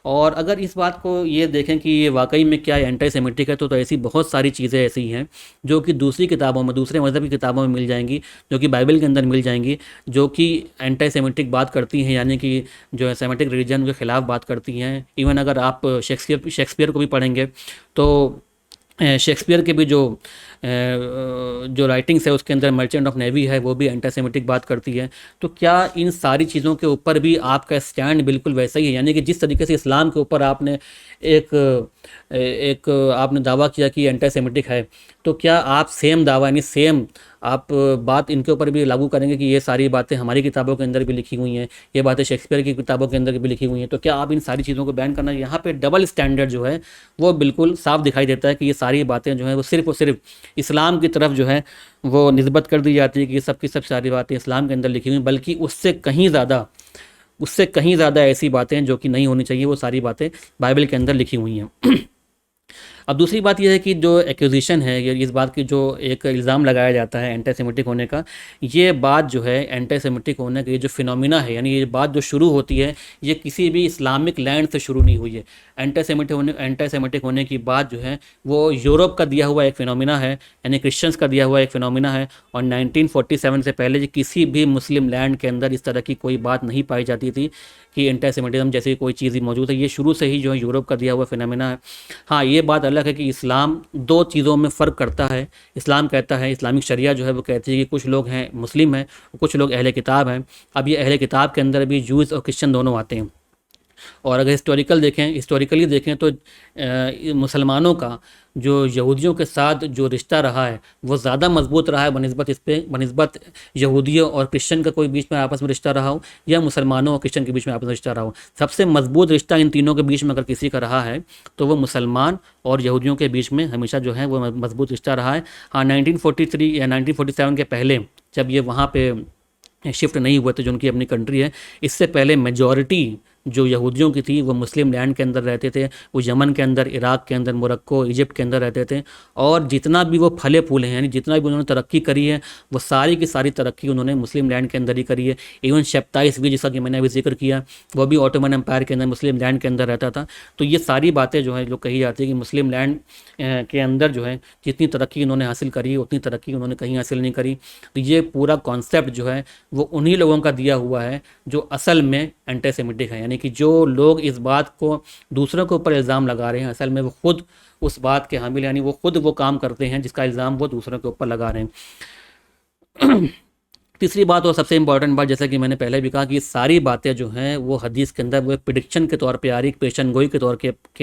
और अगर इस बात को ये देखें कि ये वाकई में क्या एंटी सेमेटिक है, तो ऐसी बहुत सारी चीज़ें ऐसी हैं जो कि दूसरी किताबों में, दूसरे मज़हब की किताबों में मिल जाएंगी, जो कि बाइबल के अंदर मिल जाएंगी, जो कि एंटी सेमेटिक बात करती हैं, यानी कि जो है सेमेटिक रिलीजन के ख़िलाफ़ बात करती हैं। इवन अगर आप शेक्सपियर को भी पढ़ेंगे तो शेक्सपियर के भी जो राइटिंग्स है उसके अंदर मर्चेंट ऑफ नेवी है वो भी एंटीसेमिटिक बात करती है। तो क्या इन सारी चीज़ों के ऊपर भी आपका स्टैंड बिल्कुल वैसा ही है? यानी कि जिस तरीके से इस्लाम के ऊपर आपने एक एक आपने दावा किया कि एंटीसेमिटिक है, तो क्या आप सेम दावा यानी सेम आप बात इनके ऊपर भी लागू करेंगे कि ये सारी बातें हमारी किताबों के अंदर भी लिखी हुई हैं, ये बातें शेक्सपियर की किताबों के अंदर भी लिखी हुई हैं, तो क्या आप इन सारी चीज़ों को बैन करना? यहाँ पे डबल स्टैंडर्ड जो है वो बिल्कुल साफ दिखाई देता है कि ये सारी बातें जो हैं वो सिर्फ़ और सिर्फ इस्लाम की तरफ जो है वो निस्बत कर दी जाती है कि ये सब की सब सारी बातें इस्लाम के अंदर लिखी हुई, बल्कि उससे कहीं ज़्यादा ऐसी बातें जो कि नहीं होनी चाहिए वो सारी बातें बाइबल के अंदर लिखी हुई हैं। अब दूसरी बात यह है कि जो एक्यूजिशन है, ये इस बात की जो एक इल्ज़ाम लगाया जाता है एंटीसेमिटिक होने का, ये बात जो है एंटीसेमिटिक होने का ये जो फिनोमिना है, यानी ये बात जो शुरू होती है ये किसी भी इस्लामिक लैंड से शुरू नहीं हुई है। एंटीसेमिटिक होने की बात जो है वो यूरोप का दिया हुआ एक फिनोमिना है, यानी क्रिश्चियंस का दिया हुआ एक फिनोमिना है। और 1947 से पहले किसी भी मुस्लिम लैंड के अंदर इस तरह की कोई बात नहीं पाई जाती थी कि एंटीसेमिटिज्म जैसी कोई चीज़ ही मौजूद है। ये शुरू से ही जो है यूरोप का दिया हुआ फिनोमिना है। हाँ, ये बात अलग है कि इस्लाम दो चीज़ों में फ़र्क करता है। इस्लाम कहता है, इस्लामिक शरिया जो है वो कहती है कि कुछ लोग हैं मुस्लिम हैं, कुछ लोग अहले किताब हैं। अब ये अहले किताब के अंदर भी जूस और क्रिश्चियन दोनों आते हैं। और अगर हिस्टोरिकली देखें तो मुसलमानों का जो यहूदियों के साथ जो रिश्ता रहा है वो ज़्यादा मजबूत रहा है बनस्बत यहूदियों और क्रिश्चियन का कोई बीच में आपस में रिश्ता रहा हो, या मुसलमानों और क्रिश्चियन के बीच में आपस में रिश्ता रहा हो। सबसे मजबूत रिश्ता इन तीनों के बीच में अगर किसी का रहा है तो वो मुसलमान और यहूदियों के बीच में हमेशा जो है वो मजबूत रिश्ता रहा है। हाँ, 1943 या 1947 के पहले जब ये वहाँ पे शिफ्ट नहीं हुए थे जो उनकी अपनी कंट्री है, इससे पहले मेजॉरिटी जो यहूदियों की थी वो मुस्लिम लैंड के अंदर रहते थे। वो यमन के अंदर, इराक़ के अंदर, मोरक्को, इजिप्ट के अंदर रहते थे। और जितना भी वो फले फूले हैं, यानी जितना भी उन्होंने तरक्की करी है वो सारी की सारी तरक्की उन्होंने मुस्लिम लैंड के अंदर ही करी है। इवन शेप्ताइस भी, जिसका कि मैंने अभी जिक्र किया, वो भी ऑटोमन एम्पायर के अंदर मुस्लिम लैंड के अंदर रहता था। तो ये सारी बातें जो है जो कही जाती है कि मुस्लिम लैंड के अंदर जो है जितनी तरक्की उन्होंने हासिल करी उतनी तरक्की उन्होंने कहीं हासिल नहीं करी। तो ये पूरा कॉन्सेप्ट जो है वो उन्हीं लोगों का दिया हुआ है जो असल में एंटीसेमिटिक है। यानी कि जो लोग इस बात को दूसरों के ऊपर इल्ज़ाम लगा रहे हैं, असल में वो खुद उस बात के हामिल, यानी वो खुद वो काम करते हैं जिसका इल्ज़ाम वो दूसरों के ऊपर लगा रहे हैं। तीसरी बात और सबसे इंपॉर्टेंट बात, जैसा कि मैंने पहले भी कहा कि ये सारी बातें जो हैं वो हदीस के अंदर वो एक प्रिडिक्शन के तौर पे आ रही, पेशन गोई के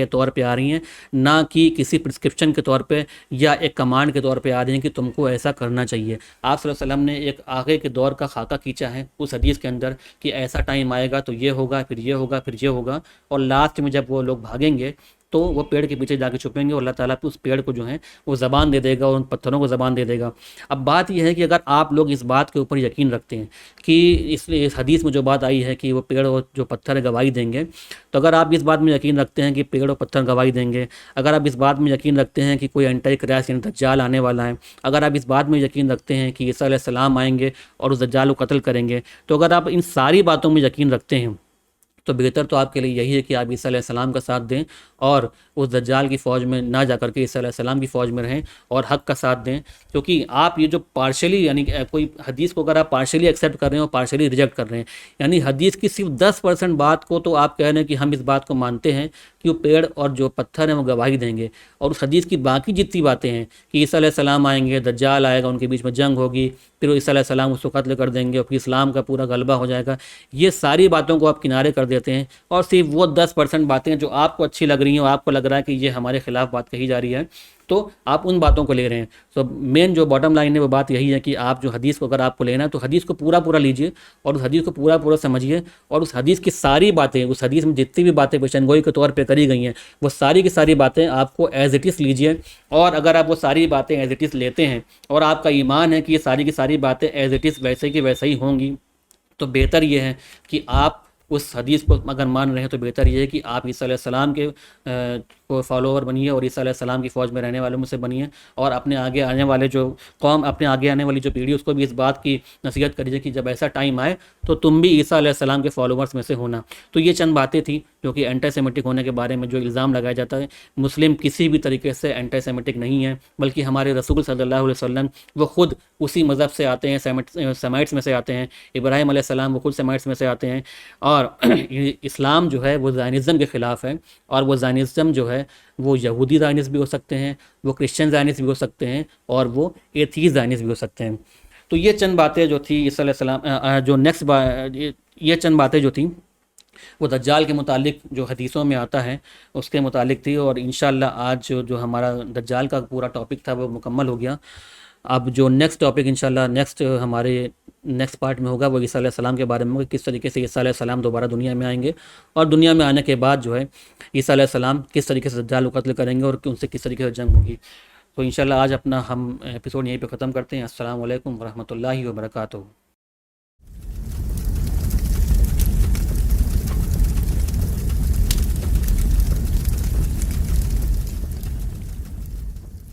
तौर पे आ रही हैं, ना कि किसी प्रिस्क्रिप्शन के तौर पे या एक कमांड के तौर पे आ रही हैं कि तुमको ऐसा करना चाहिए। आप सल्लल्लाहु अलैहि वसल्लम ने एक आगे के दौर का खाका खींचा है उस हदीस के अंदर कि ऐसा टाइम आएगा तो ये होगा, फिर ये होगा, फिर ये होगा, और लास्ट में जब वो लोग भागेंगे तो वो पेड़ के पीछे जाके छुपेंगे और अल्लाह ताला उस पेड़ को जो है वो ज़बान दे देगा और उन पत्थरों को ज़बान दे देगा। अब बात यह है कि अगर आप लोग इस बात के ऊपर यकीन रखते हैं कि इस हदीस में जो बात आई है कि वो पेड़ और जो पत्थर गवाही देंगे, तो अगर आप इस बात में यकीन रखते हैं कि पेड़ और पत्थर गवाही देंगे, अगर आप इस बात में यकीन रखते हैं कि कोई एंटी क्राइस्ट यानी दज्जाल आने वाला है, अगर आप इस बात में यकीन रखते हैं कि ईसा अलैहिस्सलाम आएंगे और उस दज्जाल को कत्ल करेंगे, तो अगर आप इन सारी बातों में यकीन रखते हैं तो बेहतर तो आपके लिए यही है कि आप ईसा अलैहिस्सलाम का साथ दें और उस दज्जाल की फ़ौज में ना जा करके ईसा अलैहिस्सलाम की फ़ौज में रहें और हक़ का साथ दें। क्योंकि आप ये जो पार्शली यानी कोई हदीस को अगर आप पार्शली एक्सेप्ट कर रहे हैं और पार्शली रिजेक्ट कर रहे हैं, यानी हदीस की सिर्फ 10% बात को तो आप कह रहे हैं कि हम इस बात को मानते हैं कि वो पेड़ और जो पत्थर हैं वो गवाही देंगे, और उस हदीस की बाकी जितनी बातें हैं कि ईसा अलैहिस्सलाम आएंगे, दज्जाल आएगा, उनके बीच में जंग होगी, फिर ईसा अलैहिस्सलाम उसको कत्ल कर देंगे और फिर इस्लाम का पूरा गलबा हो जाएगा, ये सारी बातों को आप किनारे कर देते हैं और सिर्फ वो 10% बातें जो आपको अच्छी लग रही हैं और आपको लग रहा है कि ये हमारे खिलाफ बात कही जा रही है, तो आप उन बातों को ले रहे हैं। तो मेन जो बॉटम लाइन है वो बात यही है कि आप जो हदीस को अगर आपको लेना है तो हदीस को पूरा पूरा लीजिए और उस हदीस को पूरा पूरा समझिए, और उस हदीस की सारी बातें, उस हदीस में जितनी भी बातें पेशनगोई के तौर पे करी गई हैं, वो सारी की सारी बातें आपको एज इट इज़ लीजिए। और अगर आप वो सारी बातें एज इट इज़ लेते हैं और आपका ईमान है कि ये सारी की सारी बातें एज इट इज़ वैसे की वैसे ही होंगी, तो बेहतर ये है कि आप उस हदीस को अगर मान रहे हैं तो बेहतर ये है कि आप ईसा अलैहिस्सलाम के को फॉलोवर बनिए और ईसा अलैहिस्सलाम की फ़ौज में रहने वालों में से बनिए, और अपने आगे आने वाले जो कौम, अपने आगे आने वाली जो पीढ़ी, उसको भी इस बात की नसीहत करिए कि जब ऐसा टाइम आए तो तुम भी ईसा अलैहिस्सलाम के फॉलोवर्स में से होना। तो ये चंद बातें थी जो कि एंटी सेमिटिक होने के बारे में जो इल्ज़ाम लगाया जाता है। मुस्लिम किसी भी तरीके से एंटी सेमिटिक नहीं है, बल्कि हमारे रसूल सल्लल्लाहु अलैहि वसल्लम वो खुद उसी मज़हब से आते हैं, सेमाइट्स में से आते हैं। इब्राहीम अलैहिस्सलाम वो खुद सेमाइट्स में से आते हैं, और इस्लाम जो है वो ज़ायनिज़्म के ख़िलाफ़ है, और वो ज़ायनिज़्म जो है वो यहूदी ज़ायनिस्ट भी हो सकते हैं, वो क्रिश्चियन ज़ायनिस्ट भी हो सकते हैं, और वो एथीस्ट ज़ायनिस्ट भी हो सकते हैं। तो ये चंद बातें जो थी ईसा अलैहिस्सलाम जो ये चंद बातें जो थी वो दज्जाल के मुतालिक जो हदीसों में आता है उसके मुतालिक थी। और इंशाअल्लाह आज जो हमारा दज्जाल का पूरा टॉपिक था वो मुकम्मल हो गया। अब जो नेक्स्ट टॉपिक इंशाल्लाह हमारे नेक्स्ट पार्ट में होगा वो ईसा अलैहिस्सलाम के बारे में होगा, किस तरीके से ईसा अलैहिस्सलाम दोबारा दुनिया में आएंगे, और दुनिया में आने के बाद जो है ईसा अलैहिस्सलाम किस तरीके से दज्जाल को कत्ल करेंगे और उनसे किस तरीके से जंग होगी। तो इंशाल्लाह आज अपना हम एपिसोड यहीं पे ख़त्म करते हैं। अस्सलाम वालेकुम वरहमतुल्लाहि वबरकातुहू।